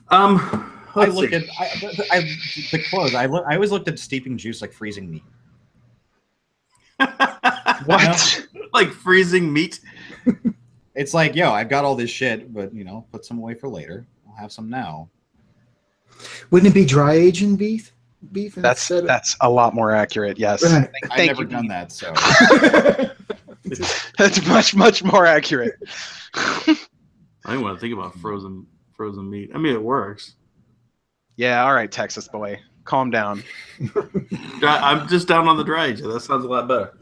I look at the clothes. I always looked at steeping juice like freezing meat. What? Like freezing meat? It's like, yo, I've got all this shit, but put some away for later. I'll have some now. Wouldn't it be dry aging beef? That's a lot more accurate. Yes. Right. I've never done that, so that's much more accurate. I didn't want to think about frozen meat. I mean, it works. Yeah. All right, Texas boy, calm down. I'm just down on the dry age. That sounds a lot better.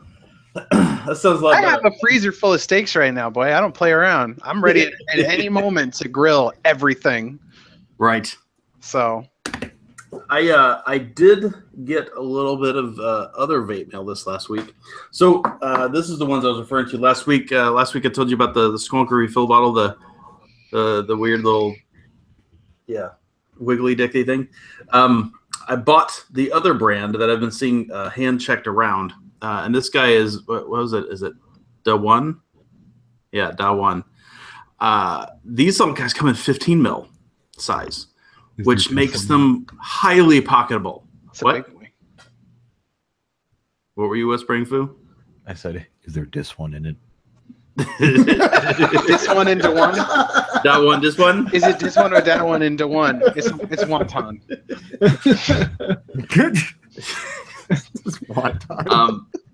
That sounds a lot better. I have a freezer full of steaks right now, boy. I don't play around. I'm ready at any moment to grill everything. Right. So I did get a little bit of other vape mail this last week. So this is the ones I was referring to last week. Last week I told you about the Skunker refill bottle, the weird little wiggly dicky thing. I bought the other brand that I've been seeing hand checked around, and this guy is what was it? Is it Da One? Yeah, Da One. These little guys come in 15 mil size, which makes them highly pocketable. What? What were you whispering, Fu? I said, is there this one in it? This one into one? That one, this one? Is it this one or that one into one? It's wonton.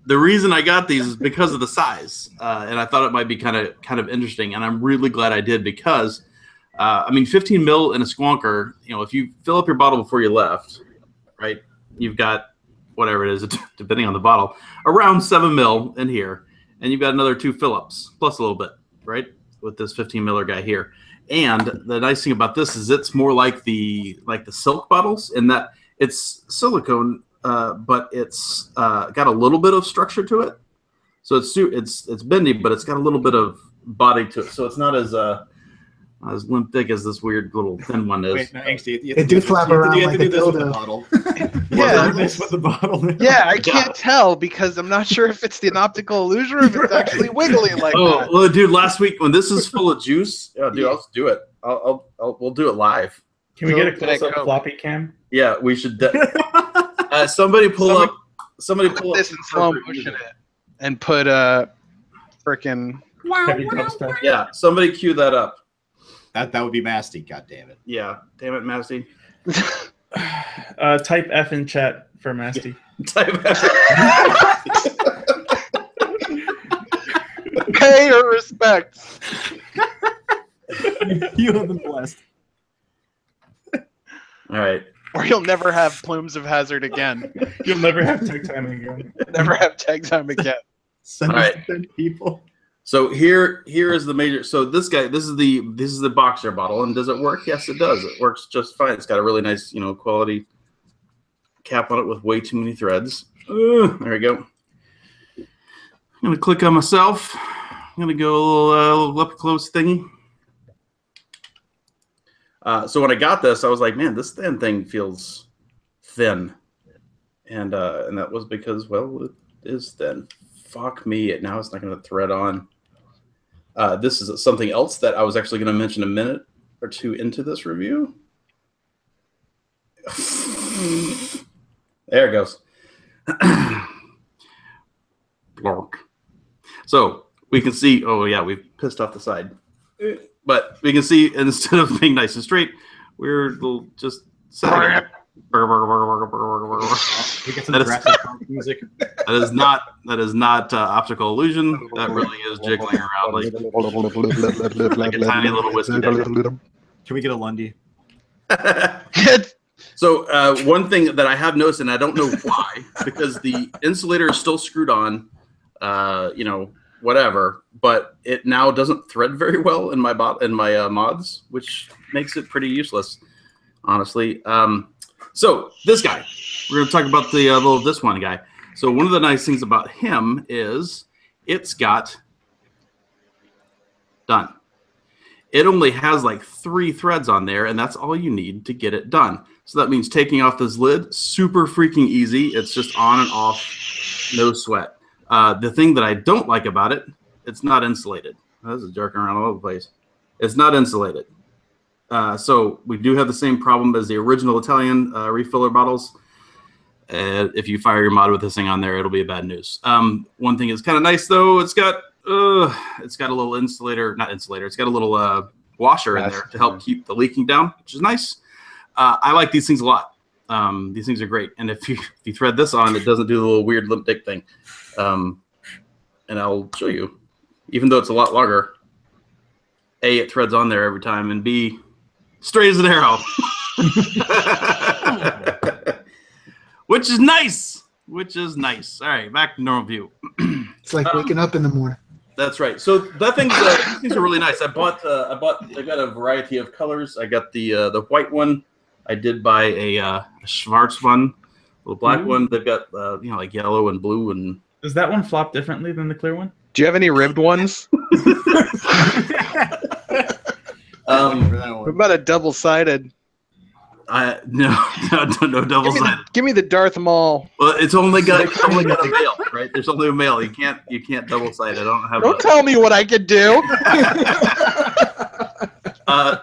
The reason I got these is because of the size, and I thought it might be kind of interesting, and I'm really glad I did because, 15 mil in a squonker, if you fill up your bottle before you left, right, you've got whatever it is, depending on the bottle, around 7 mil in here, and you've got another 2 fill-ups, plus a little bit, right, with this 15 miller guy here. And the nice thing about this is it's more like the silk bottles in that it's silicone, but it's got a little bit of structure to it. So it's bendy, but it's got a little bit of body to it. So it's not as limp thick as this weird little thin one is. Wait, no, Angsty, It do flap around like a dildo. Yeah, this with the bottle. Yeah, I can't tell because I'm not sure if it's an optical illusion or if it's actually wiggly like that. Well, dude, last week when this is full of juice, dude, I'll do it. We'll do it live. Can we get a close-up floppy cam? Yeah, we should. Somebody pull up this in slow motion and put a freaking Heavy dubstep. Yeah, somebody cue that up. That would be Masty. God damn it. Yeah, damn it, Masty. Type F in chat for Masty. Type F. Pay your respects. You have been blessed. All right. Or you'll never have Plumes of Hazard again. You'll never have tag time again. Never have tag time again. Send All us right. to 10 people. So here is the major. So this is the boxer bottle, and does it work? Yes, it does. It works just fine. It's got a really nice, quality cap on it with way too many threads. There we go. I'm gonna click on myself. I'm gonna go a little up close thingy. So when I got this, I was like, man, this thin thing feels thin, and that was because, well, it is thin. Fuck me! Now it's not gonna thread on. This is something else that I was actually going to mention a minute or two into this review. There it goes. So we can see, oh yeah, we've pissed off the side. But we can see instead of being nice and straight, we're just setting it. We get some Jurassic Park music. That is not optical illusion. That really is jiggling around like a tiny little whiskey. Can we get a Lundy? So one thing that I have noticed, and I don't know why, because the insulator is still screwed on, whatever, but it now doesn't thread very well in my mods, which makes it pretty useless, honestly. So this guy, we're going to talk about the this one guy. So one of the nice things about him is it's got done. It only has like 3 threads on there, and that's all you need to get it done. So that means taking off this lid, super freaking easy. It's just on and off, no sweat. The thing that I don't like about it, it's not insulated. This is jerking around all over the place. It's not insulated. So we do have the same problem as the original Italian refiller bottles. If you fire your mod with this thing on there, it'll be bad news. One thing is kind of nice though. It's got a little insulator, not insulator. It's got a little washer in there to help keep the leaking down, which is nice. I like these things a lot. These things are great. And if you thread this on, it doesn't do the little weird limp dick thing. And I'll show you. Even though it's a lot longer, A, it threads on there every time, and B, straight as an arrow. Which is nice. All right, back to normal view. It's like waking up in the morning. That's right. So that these things are really nice. I got a variety of colors. I got the white one. I did buy a Schwarz one, a little black one. They've got like yellow and blue. And does that one flop differently than the clear one? Do you have any ribbed ones? What about a double-sided? No double-sided. Give me the Darth Maul. Well, it's only got a male, right? There's only a male. You can't double-sided. Don't tell me what I can do.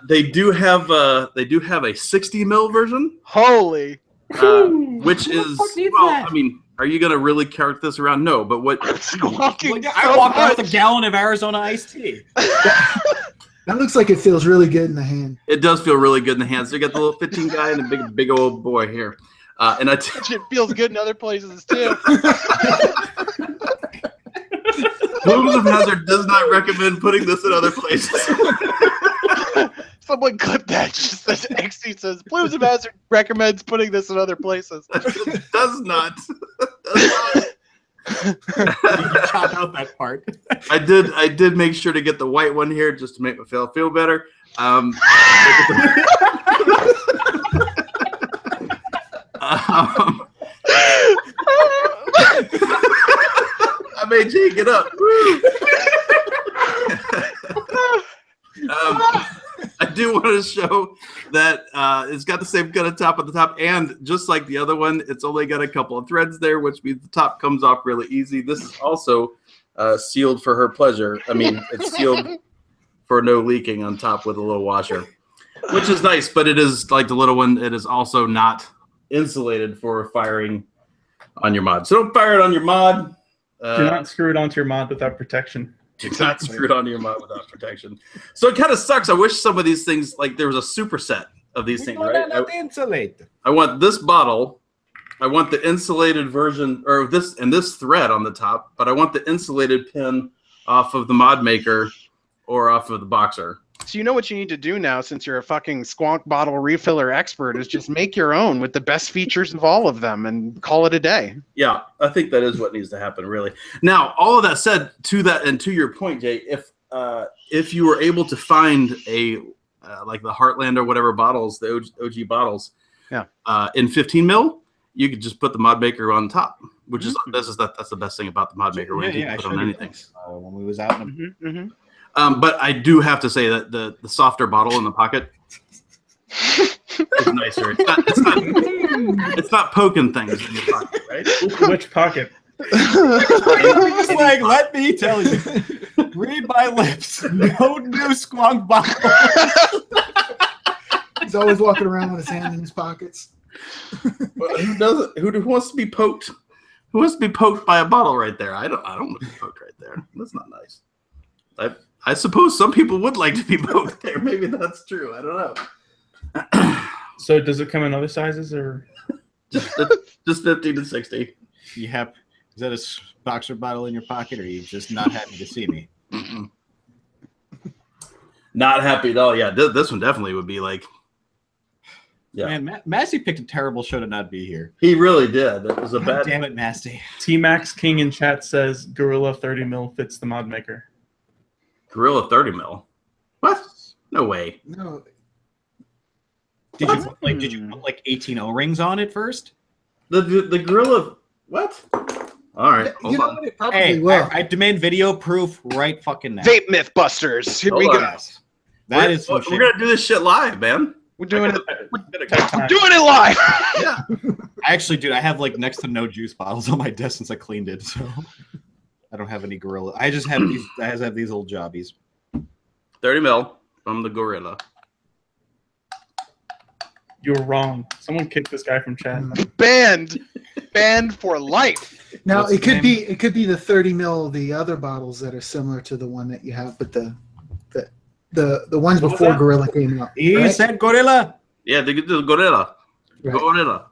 They do have a 60 mil version. Holy. Which is I mean, are you gonna really cart this around? No, but what? I walked out with a gallon of Arizona iced tea. That looks like it feels really good in the hand. It does feel really good in the hand. So you got the little 15 guy and a big old boy here, and it feels good in other places too. Plumes of Hazard does not recommend putting this in other places. Someone clip that. Just as XC says, Plumes of Hazard recommends putting this in other places. It does not. You chopped out that part. I did make sure to get the white one here just to make myself feel better. I made Jay get up. I do want to show that it's got the same kind of top at the top, and just like the other one, it's only got a couple of threads there, which means the top comes off really easy. This is also sealed for her pleasure. I mean, it's sealed for no leaking on top with a little washer, which is nice, but it is like the little one. It is also not insulated for firing on your mod. So don't fire it on your mod. Do not screw it onto your mod without protection. It's not screwed onto your mod without protection. So it kind of sucks. I wish some of these things, like there was a superset of these things, right? I want this bottle. I want the insulated version, or this thread on the top, but I want the insulated pin off of the mod maker or off of the boxer. So you know what you need to do now, since you're a fucking squonk bottle refiller expert, is just make your own with the best features of all of them and call it a day. Yeah, I think that is what needs to happen, really. Now, all of that said, to that and to your point, Jay, if you were able to find a like the Heartland or whatever bottles, the OG bottles, in 15 mil, you could just put the mod maker on top, which is that's the best thing about the mod maker when you can put it on anything. When we was out in but I do have to say that the softer bottle in the pocket is nicer. It's not poking things in your pocket, right? Which pocket? just like, let me tell you, read my lips. No new squonk bottle. He's always walking around with his hand in his pockets. Who doesn't? Who wants to be poked? Who wants to be poked by a bottle right there? I don't want to be poked right there. That's not nice. I suppose some people would like to be poked there. Maybe that's true. I don't know. So does it come in other sizes or just 50 to 60? Yep. Is that a boxer bottle in your pocket, or are you just not happy to see me? Mm-mm. Not happy at all. Yeah, this one definitely would be like. Yeah, man, Masty picked a terrible show to not be here. He really did. It was a bad. Damn it, Masty. T-Max King in chat says Gorilla 30 mil fits the mod maker. Gorilla 30 mil. What? No way. No. Did you put like 18 O-rings on it first? The Gorilla. What? All right. Hold on. What, it probably Hey, will. I demand video proof right fucking now. Vape Mythbusters. Here we Hold go. on. That is some We're shit. gonna do this shit live, man. We're doing it. Take We're time. doing it live. Yeah. Actually, dude, I have like next to no juice bottles on my desk since I cleaned it, so I don't have any Gorilla. I just have these. I just have these old jobbies. 30 mil from the Gorilla. You're wrong. Someone kicked this guy from chat. Banned for life. Now What's it the could be the 30 mil of the other bottles that are similar to the one that you have, but the ones What was before that? Gorilla came out. He right? said gorilla. Yeah, the Gorilla. Right. Gorilla.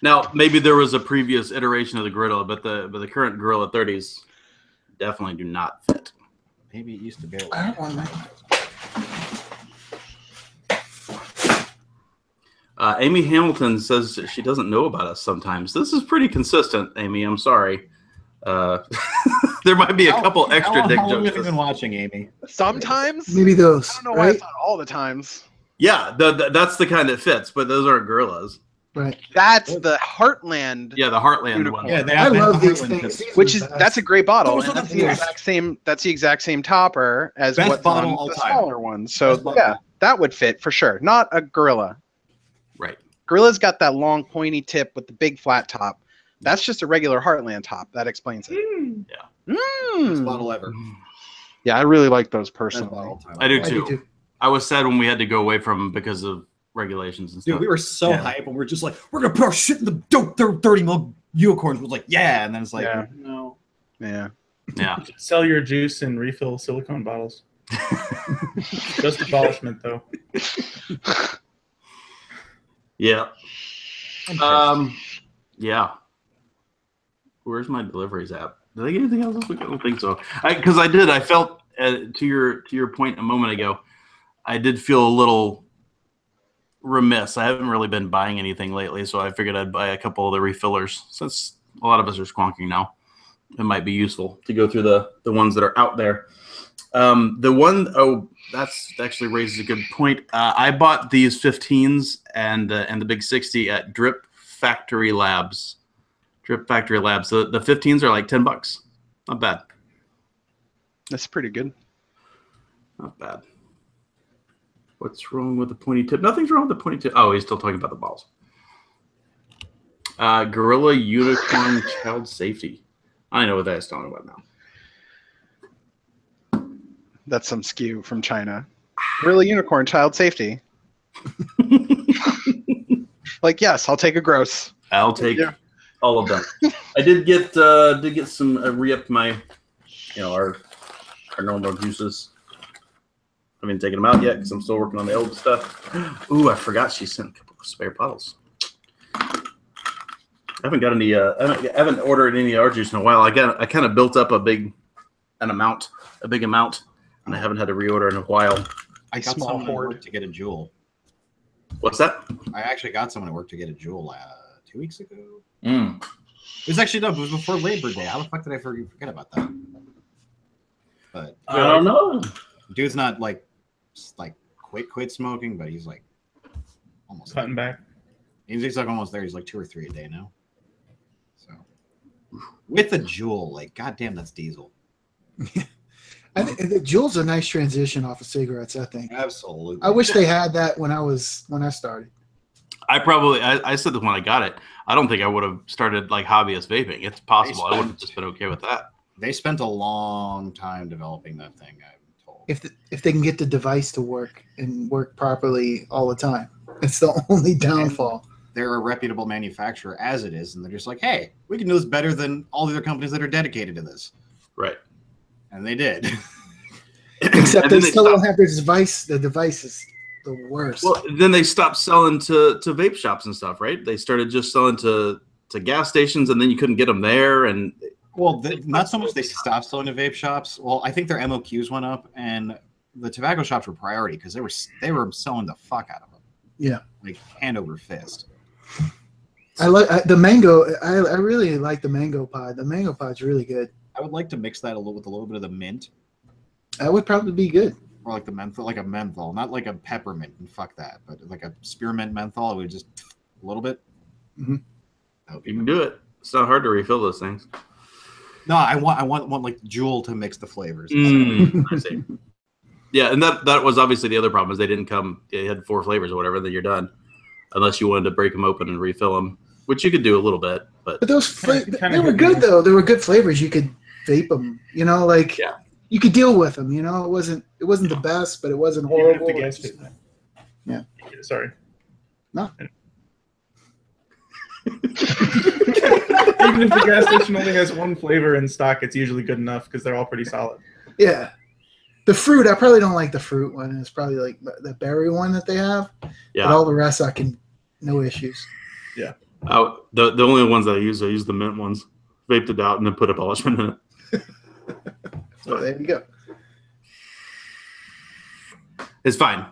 Now, maybe there was a previous iteration of the Gorilla, but the current Gorilla 30s definitely do not fit. Maybe it used to be. I don't want Amy Hamilton says that she doesn't know about us sometimes. This is pretty consistent, Amy. I'm sorry. There might be a couple extra dick How long jokes. have you been watching, Amy? Sometimes. maybe those. I don't know why Right? it's not all the times. Yeah, that's the kind that fits, but those aren't gorillas. Right. That's the Heartland. Yeah, the Heartland Unicorn. one. Yeah, they I have love these Heartland things. tips. These Which are is the best. that's a great bottle. Those And are that's the the best. exact same. That's the exact same topper as Best what's bottle on all the time. smaller ones. So Best bottle. yeah, that would fit for sure. Not a Gorilla. Right. Gorilla's got that long pointy tip with the big flat top. That's just a regular Heartland top. That explains it. Best Mm. bottle ever. Yeah, I really like those Best personally. bottle all time. I do I too. do too. I was sad when we had to go away from them because of regulations and stuff. Dude, we were so Yeah. hyped, and we are just like, we're gonna put our shit in the dope 30 mil unicorns. We're like, yeah, and then it's like, Yeah. no. Yeah. Yeah. Sell your juice and refill silicone bottles. Just abolishment, though. Yeah. Yeah. Where's my deliveries app? Did I get anything else this week? I don't think so. Because I felt to your point a moment ago, I did feel a little remiss. I haven't really been buying anything lately, so I figured I'd buy a couple of the refillers. Since a lot of us are squonking now, it might be useful to go through the ones that are out there. That's actually raises a good point. I bought these 15s and the big 60 at Drip Factory Labs. Drip Factory Labs. The 15s are like $10. Not bad. That's pretty good. Not bad. What's wrong with the pointy tip? Nothing's wrong with the pointy tip. Oh, he's still talking about the balls. Gorilla Unicorn Child Safety. I know what that is talking about now. That's some skew from China. Gorilla Unicorn Child Safety. Like, yes, I'll take a gross. I'll take Yeah. all of them. I did get some re-upped my, our normal juices. I haven't taken them out yet because I'm still working on the old stuff. Ooh, I forgot she sent a couple of spare bottles. I haven't got any. I haven't ordered any R juice in a while. I kind of built up a big amount, and I haven't had to reorder in a while. I got small someone at horde. work to get a jewel. What's that? I actually got someone at work to get a jewel 2 weeks ago. Mm. It was actually no, it was before Labor Day. How the fuck did I forget about that? But I don't know. dude's not like quit smoking, but he's like almost Cutting back. He's like almost there. He's like 2 or 3 a day now. So with a jewel, like goddamn, that's diesel. I think the Juul's a nice transition off of cigarettes. I think. Absolutely. I wish they had that when I started. I said that when I got it. I don't think I would have started like hobbyist vaping. It's possible. I would have just been okay with that. They spent a long time developing that thing, I'm told. If they can get the device to work and work properly all the time, it's the only downfall. They're a reputable manufacturer as it is, and they're just like, hey, we can do this better than all the other companies that are dedicated to this. Right. And they did. Except And they then they still don't stopped. have their device. The device is the worst. Well, then they stopped selling to vape shops and stuff, right? They started just selling to gas stations, and then you couldn't get them there. And Well, not so much they stopped selling to vape shops. Well, I think their MOQs went up, and the tobacco shops were priority because they were selling the fuck out of them. Yeah, like hand over fist. I like the mango. I really like the mango pod. The mango pod's really good. I would like to mix that with a little bit of the mint, That would probably be good. or like the menthol, like a menthol, not like a peppermint. And fuck that, but like a spearmint menthol. It would just a little bit. Mhm. That would be you can do it. It's not hard to refill those things. No, I want like Juul to mix the flavors. I see. Yeah, and that was obviously the other problem is they didn't come. They had 4 flavors or whatever. Then you're done, unless you wanted to break them open and refill them, which you could do a little bit. But But those Kinda they were good, good man. though. They were good flavors. You could vape them. You know, like Yeah. you could deal with them. You know, it wasn't the best, but it wasn't Even if horrible. the gas station. Yeah. Sorry. No. Even if the gas station only has 1 flavor in stock, it's usually good enough because they're all pretty solid. Yeah. The fruit, I probably don't like the fruit one. It's probably like the berry one that they have. yeah, But all the rest, no issues. the only ones that I use the mint ones. Vaped it out and then put a polishment in it. So there you go. It's fine.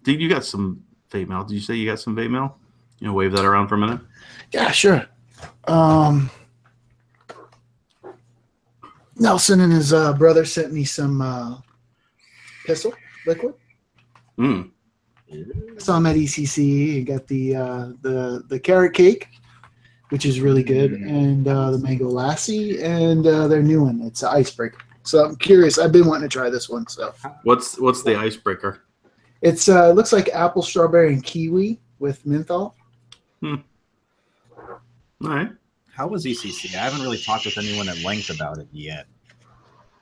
Dude, you got some vape mail. Did you say you got some vape mail? You know, wave that around for a minute. Yeah, sure. Nelson and his brother sent me some pistol liquid. Mm. Saw him at ECC. He got the carrot cake, which is really good, and the mango lassi, and their new one. It's an icebreaker. So I'm curious. I've been wanting to try this one. So What's the icebreaker? it's it looks like apple, strawberry, and kiwi with menthol. All right. How was ECC? I haven't really talked with anyone at length about it yet.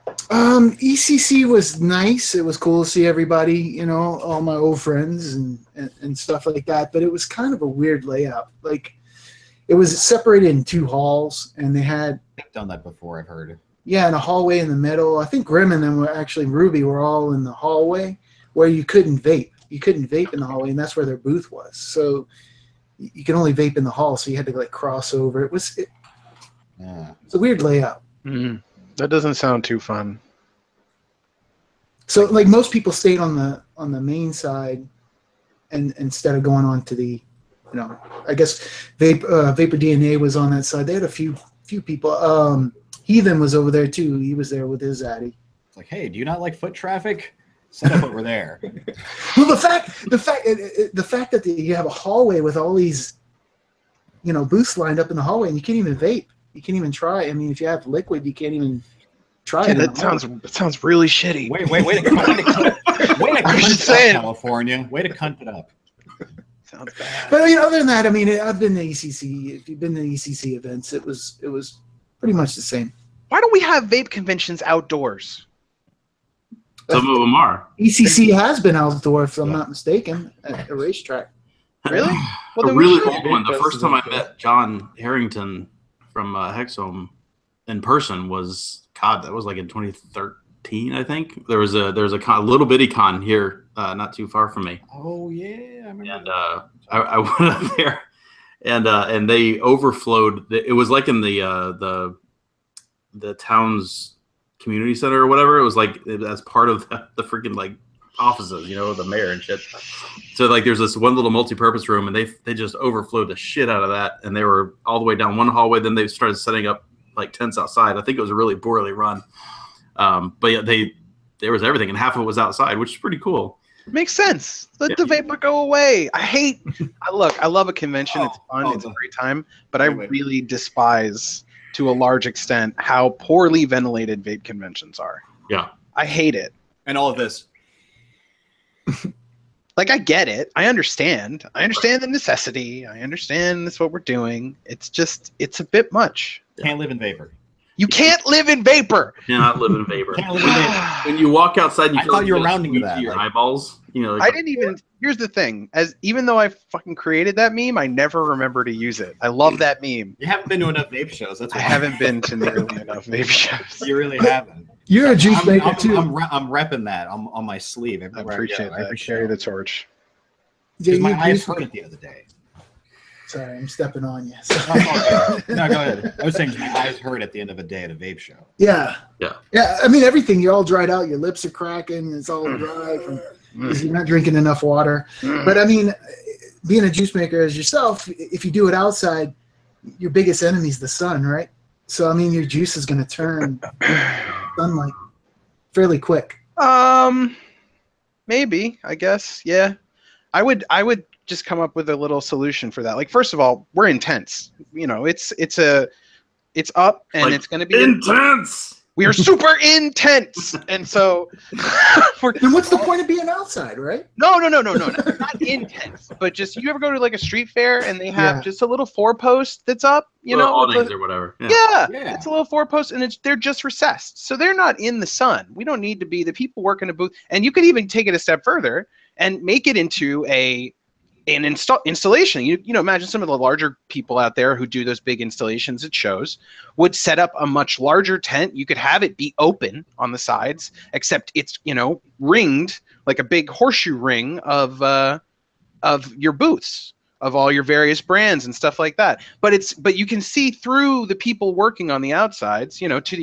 ECC was nice. It was cool to see everybody, you know, all my old friends and stuff like that. But it was kind of a weird layout. Like it was separated in 2 halls, and they had I've done that before, I've heard. and a hallway in the middle. I think Grim and them Ruby were all in the hallway where you couldn't vape. You couldn't vape in the hallway, and that's where their booth was. So you can only vape in the hall, so you had to like cross over. It's a weird layout. That doesn't sound too fun. So like most people stayed on the main side, and instead of going on to the, you know, I guess Vapor DNA was on that side. They had a few people. Heathen was over there too. He was there with his Zaddy. It's like, hey, do you not like foot traffic? Set up over there. Well, the fact that you have a hallway with all these, you know, booths lined up in the hallway, and you can't even vape. You can't even try. I mean, if you have liquid, you can't even try it. That sounds really shitty. Wait to cunt just it up, saying. California. Way to cunt it up. Sounds bad. But I mean, other than that, I mean, I've been to ECC. If you've been to ECC events, it was pretty much the same. Why don't we have vape conventions outdoors? Some of them are. ECC has been outdoor, if I'm not mistaken, at a racetrack. Really? A then really we old one. The first time I met John Harrington from Hexhome in person was that was like in 2013, I think. There was a little bitty con here, not too far from me. Oh yeah, I remember. And I went up there, and they overflowed. It was like in the town's community center or whatever. It was like as part of the freaking like offices, the mayor and shit. So like there's this one little multi-purpose room, and they just overflowed the shit out of that, and they were all the way down one hallway. Then they started setting up like tents outside. I think it was really poorly run, but yeah, there was everything, and half of it was outside, which is pretty cool. Makes sense. Let the vapor go away. I love a convention. It's fun. It's a great time, but I really despise, to a large extent, how poorly ventilated vape conventions are. Yeah, I hate it. And all of this. Like, I get it. I understand. I understand the necessity. I understand that's what we're doing. It's just, it's a bit much. Can't live in vapor. You can't live in vapor. You cannot live in vapor. Can't live in vapor. When you walk outside, I thought you were rounding to that. Your like, eyeballs. Like, I didn't even. Here's the thing: even though I fucking created that meme, I never remember to use it. I love that meme. You haven't been to enough vape shows. That's I why. haven't been to nearly enough vape shows. You really haven't. You're a juice maker too. I'm repping that on my sleeve. I appreciate that. I carry the torch. Yeah, My you eyes juice- hurt at the end of the day. Sorry, I'm stepping on you. No, go ahead. I was saying my eyes hurt at the end of a day at a vape show. Yeah. Yeah. I mean, everything. You're all dried out. Your lips are cracking. It's all dry because you're not drinking enough water. But I mean, being a juice maker as yourself, if you do it outside, your biggest enemy is the sun, right? So I mean, your juice is going to turn sunlight fairly quick. Maybe, I guess. Yeah. I would just come up with a little solution for that. Like, first of all, we're intense. It's up and like, it's going to be intense. We are super intense, and so. Then what's the point of being outside, right? No, not intense, but just you ever go to like a street fair and they have just a little 4-post that's up, awnings or whatever. Yeah, it's a little 4-post, and they're just recessed, so they're not in the sun. We don't need to be the people working a booth, and you could even take it a step further and make it into an installation. Imagine some of the larger people out there who do those big installations at shows would set up a much larger tent. You could have it be open on the sides, except it's ringed like a big horseshoe ring of your booths of all your various brands and stuff like that. But you can see through the people working on the outsides,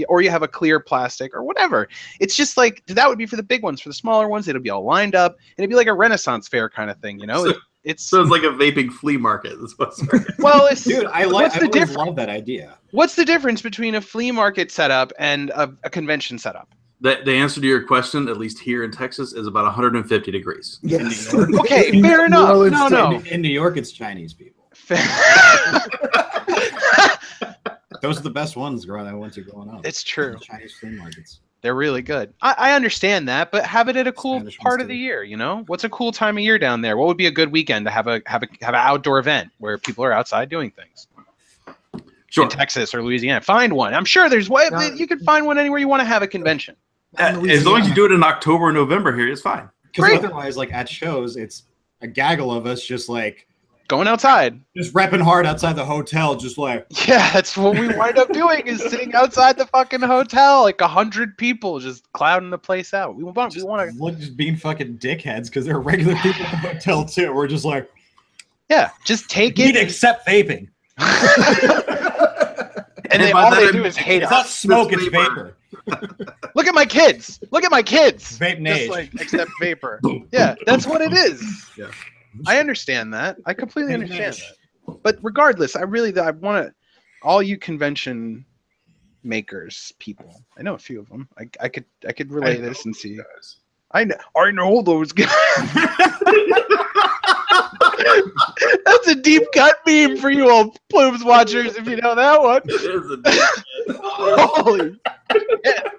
or you have a clear plastic or whatever. It's just like that would be for the big ones. For the smaller ones, it'll be all lined up, and it'd be like a Renaissance fair kind of thing, So it's like a vaping flea market. Well, dude, I love that idea. What's the difference between a flea market setup and a convention setup? The answer to your question, at least here in Texas, is about 1150 degrees. Yes. Okay, fair enough. No. In New York, it's Chinese people. Those are the best ones I went to growing up. It's true. Chinese flea markets. They're really good. I understand that, but have it at a cool Spanish part ones of the too. year. What's a cool time of year down there? What would be a good weekend to have an outdoor event where people are outside doing things? Sure. In Texas or Louisiana, find one. I'm sure there's way you can find one anywhere you want to have a convention. As long as you do it in October or November here, it's fine. Because otherwise, like at shows, it's a gaggle of us just like Going outside. just repping hard outside the hotel, just like Yeah, that's what we wind up doing is sitting outside the fucking hotel, like 100 people just clouding the place out. We want to. just being fucking dickheads because there are regular people in the hotel too. We're just like, Yeah, just take need it. to accept vaping. And And all by they then, do is hate It's not us. smoke, it's vapor. Look at my kids. Look at my kids. Vape Just nage. like except vapor. Yeah, that's what it is. Yeah. I understand that. I completely Vape understand nage. that. But regardless, I want to. All you convention makers, people. I know a few of them. I could relay this and see. I know those guys. That's a deep cut meme for you old Plumes watchers, if you know that one. It is a Holy shit.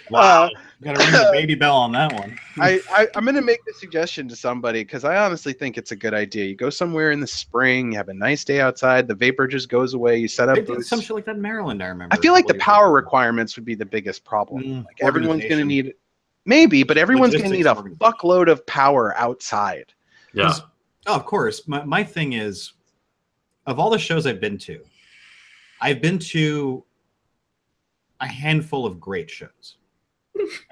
Wow. Gotta ring the baby bell on that one. I'm going to make the suggestion to somebody because I honestly think it's a good idea. You go somewhere in the spring, you have a nice day outside, the vapor just goes away, you set up They did booths. some shit like that in Maryland, I remember. I feel like the power requirements would be the biggest problem. Like everyone's going to Organization. need, maybe, but everyone's going to need a Logistics fuckload of power outside. Yeah. Oh, of course. My thing is, of all the shows I've been to a handful of great shows.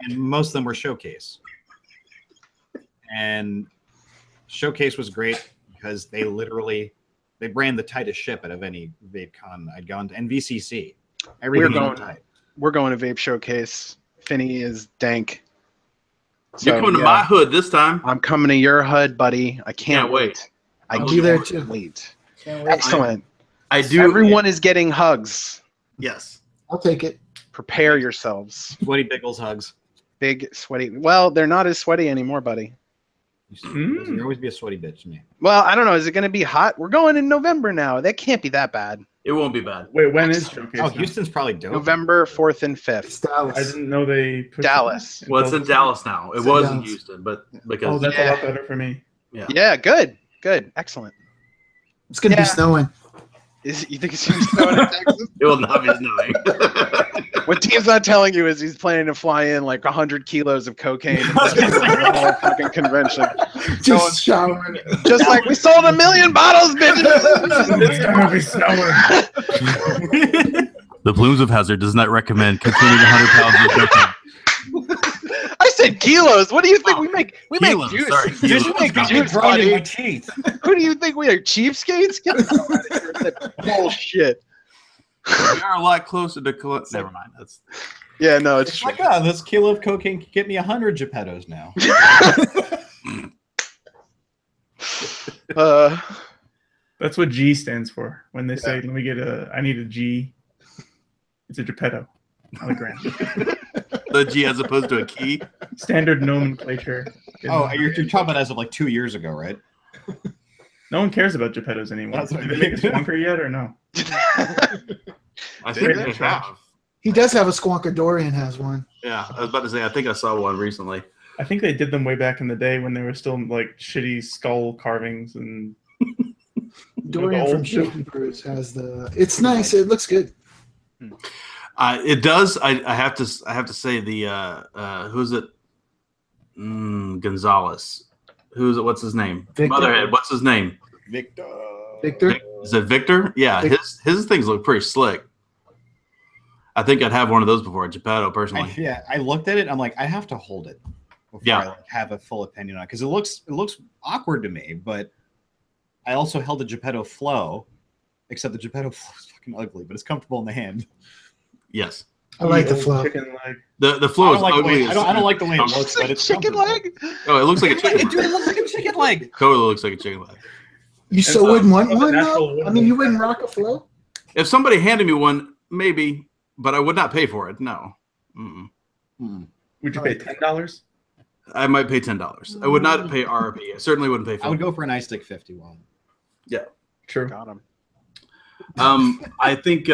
And most of them were Showcase. And Showcase was great because they ran the tightest ship out of any vape con I'd gone to. And VCC. We're Everything going. was tight. we're going to Vape Showcase. Finny is dank. You're So, coming to yeah, my hood this time. I'm coming to your HUD, buddy. I can't Can't wait. I I'll can't be there too. wait. Can't wait. Excellent. I do. Everyone is getting hugs. Yes. I'll take it. Prepare yourselves. Sweaty Biggles hugs. Big sweaty. Well, they're not as sweaty anymore, buddy. You'll always be a sweaty bitch to me. Well, I don't know. Is it going to be hot? We're going in November now. That can't be that bad. It won't be bad. Wait, when is Showcase? Oh, now? Houston's probably dope. November 4th and It's 5th. Dallas. I didn't know they pushed Dallas. it. Well, it's in Dallas now. It It's in was in Dallas. Houston, but Oh, because that's Yeah. a lot better for me. Yeah, good. Good. Excellent. It's gonna Yeah. be snowing. You think it's going to snow in Texas? it will not be snowing. What Team's not telling you is he's planning to fly in like 100 kilos of cocaine and the whole fucking convention. Just showering. Just like we sold 1 million bottles, bitches. It's gonna be snowing. The Plumes of Hazard does not recommend consuming 100 pounds of cocaine. I said kilos. What do you think we make? We Kilos, make juice. sorry, We kilos. make Got juice, Ground in my buddy. teeth. Who do you think we are? Cheapskates? Get the hell out of here with that bullshit. We are a lot closer to. Never mind. That's Yeah, no, it's It's true. like, oh, this kilo of cocaine can get me 100 Geppettos now. That's what G stands for. When they say, "Let me get I need a G," it's a Geppetto on the ground. the G as opposed to a key. Standard nomenclature. Oh, you're talking about as of like 2 years ago, right? No one cares about Geppettos anymore. That's what Did I they make a mean. Squonker yet or no? I think they? they have. He does have a Squonker. Dorian has one. Yeah, I was about to say. I think I saw one recently. I think they did them way back in the day when they were still like shitty skull carvings and. Dorian old from show. Shooting Brews has the. It's nice. It looks good. It does. I have to say the who's it? Gonzalez. Who's it? What's his name? Victor. Motherhead. What's his name? Victor. Victor. Is it Victor? Yeah, Vic- his things look pretty slick. I think I'd have one of those before a Geppetto personally. I looked at it. I'm like, I have to hold it before Yeah. I like, have a full opinion on it because it looks awkward to me. But I also held the Geppetto Flow, except the Geppetto Flow is fucking ugly, but it's comfortable in the hand. Yes, I like the old flow. Chicken leg. the I flow is don't, like the ugly. way, I don't like the way it looks, but it's chicken comfortable. leg. Oh, it looks like a chicken Dude, leg. it looks like a chicken leg. Totally looks like a chicken leg. You so so- wouldn't want it's a one natural though? wood I mean, you look. wouldn't rock a flow? If somebody handed me one, maybe, but I would not pay for it. No. Mm-mm. Would you pay $10? I might pay $10. I would not pay RRP. I certainly wouldn't pay for I would it. go for an ice stick 50 one. True. Got him. I think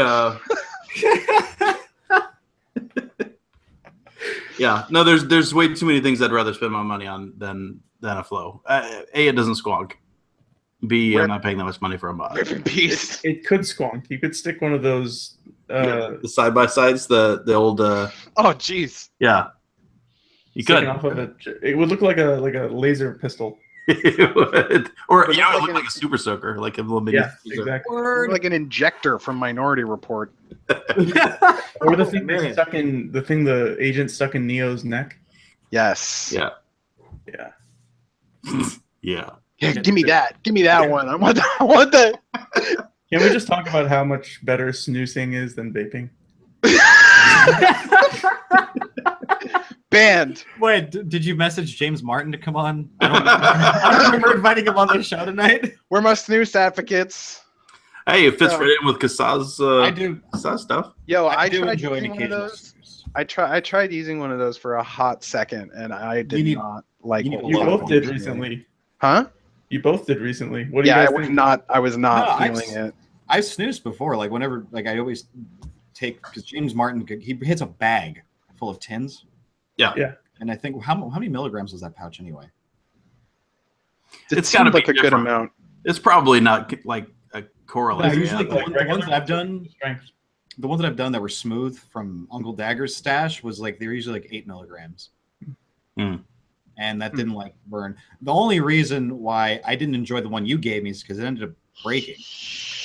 yeah, no, there's way too many things I'd rather spend my money on than a flow. A, it doesn't squonk. B, I'm not paying that much money for a mod. Rip in peace. It could squonk. You could stick one of those. The side by sides, the old Oh, jeez. yeah. You sticking could. off of it would look like a laser pistol. It would. Or It yeah, it looked would look like like a super soaker, like a little mini. Yeah, super- exactly. Like an injector from Minority Report. Or the thing man. that's stuck in the agent stuck in Neo's neck. Yes. Yeah. Yeah. Yeah. Yeah, give me that. Give me that one. I want that. Can we just talk about how much better snoozing is than vaping? Banned. Wait, did you message James Martin to come on? I don't remember inviting him on the show tonight. We're my snooze advocates. Hey, it fits Yeah. right in with Kassa's I do. stuff. Yo, I I do tried enjoy an using one of occasional. those. I tried using one of those for a hot second, and I did need- not like you what need You a was lot both of did happening. recently. Huh? You both did recently. What do Yeah, you I guys was think? not. I was not No, I've feeling it. I've snoozed before, like whenever, like I always take because James Martin he hits a bag full of tins. Yeah. Yeah. And I think how many milligrams was that pouch anyway? It It's gotta seemed like be a good different. amount. It's probably not like a correlate. No, usually Yeah, the ones that I've done, Strength. the ones that I've done that were smooth from Uncle Dagger's stash was like they're usually like 8 milligrams. Hmm. And that didn't like burn. The only reason why I didn't enjoy the one you gave me is because it ended up breaking.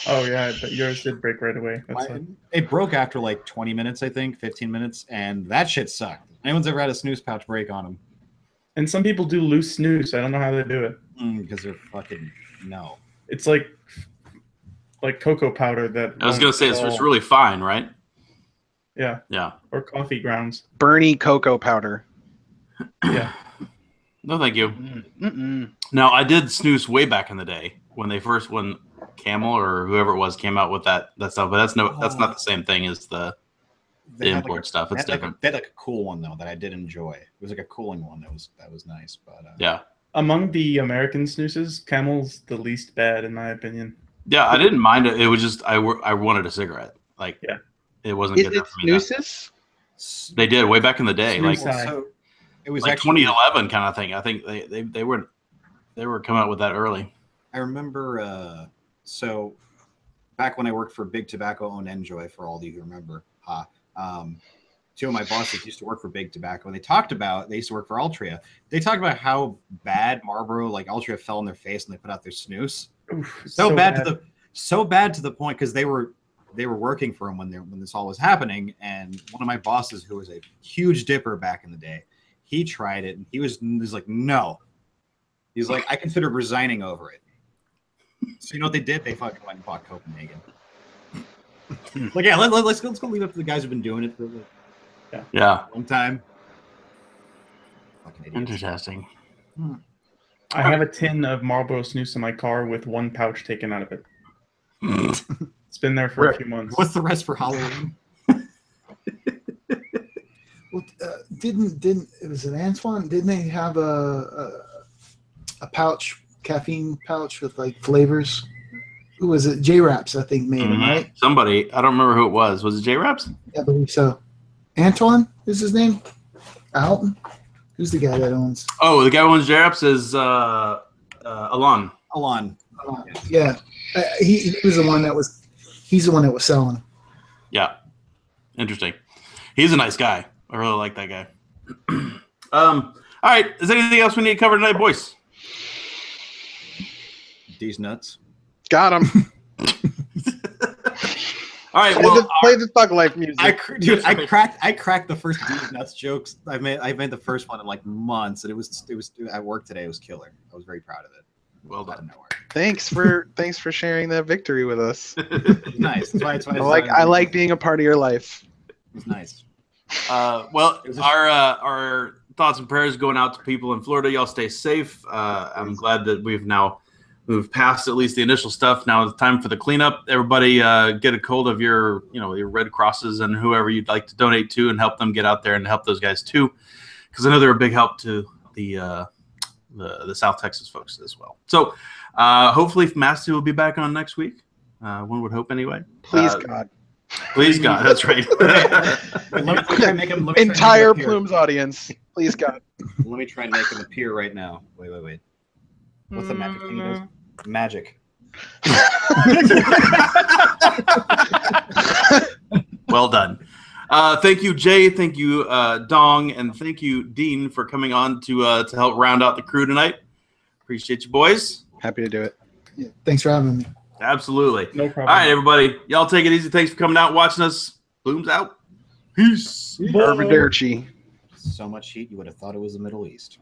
Oh yeah, but yours did break right away. That's It broke after like 20 minutes, I think, 15 minutes, and that shit sucked. Anyone's ever had a snooze pouch break on them? and some people do loose snooze. I don't know how they do it. Because they're fucking no. It's like cocoa powder that. I was gonna say it's won't really fine, right? Yeah, Yeah. or coffee grounds. Burny cocoa powder. Yeah. No, thank you. Mm-mm. Now, I did snooze way back in the day when Camel or whoever it was came out with that stuff, but that's not the same thing as the They had import stuff. It's they had different. They had like a cool one though that I did enjoy. It was like a cooling one that was nice. But Yeah. Among the American snoozes, Camel's the least bad in my opinion. Yeah, I didn't mind it. It was just I wanted a cigarette. Like, Yeah. it wasn't Is good it enough for me. snoozes? They did way back in the day, Snooze like High. so it was like actually 2011 kind of thing. I think they were coming out with that early. I remember so back when I worked for Big Tobacco owned Enjoy, for all of you who remember, two of my bosses used to work for Big Tobacco, and they used to work for Altria. They talked about how bad Marlboro, like Altria, fell in their face when they put out their snus. Oof, So bad to the point because they were working for him when this all was happening. And one of my bosses, who was a huge dipper back in the day, he tried it and he was like, no. He's like, I considered resigning over it. So you know what they did? They fucking went and bought Copenhagen. Like, yeah, let's go leave it up to the guys who've been doing it for a long time. Fucking idiots. Interesting. I have a tin of Marlboro snus in my car with one pouch taken out of it. It's been there for a few months. What's the rest for Halloween? Well, didn't it was it Antoine? Didn't they have a pouch, caffeine pouch with like flavors? Who was it? J-Raps, I think, made them, right? Somebody, I don't remember who it was. Was it J-Raps? I believe so. Antoine is his name? Alton? Who's the guy that owns? Oh, the guy who owns J-Raps is Alon. Alon. Yeah, he was the one that was. He's the one that was selling. Yeah, interesting. He's a nice guy. I really like that guy. All right, is there anything else we need to cover tonight, boys? These nuts. Got him. All right, well, play the Thug Life music. I cracked the first These Nuts jokes. I made the first one in like months, and it was at work today. It was killer. I was very proud of it. well Out of done. nowhere. Thanks for sharing that victory with us. It's nice. That's why I like being a part of your life. It's nice. Well, our thoughts and prayers going out to people in Florida. Y'all stay safe. I'm glad that we've now moved past at least the initial stuff. Now it's time for the cleanup. Everybody get a hold of your Red Crosses and whoever you'd like to donate to and help them get out there and help those guys too, because I know they're a big help to the South Texas folks as well. So hopefully Masty will be back on next week. One would hope anyway. Please, God. Please, God. That's right. Entire Plumes audience. Please, God. Let me try and make him appear right now. Wait. What's the magic thing he does? Magic. Well done. Thank you, Jay. Thank you, Dong, and thank you, Dean, for coming on to help round out the crew tonight. Appreciate you, boys. Happy to do it. Yeah, thanks for having me. Absolutely. No problem. All right, everybody. Y'all take it easy. Thanks for coming out and watching us. Plumes out. Peace. Arrivederci. So much heat, you would have thought it was the Middle East.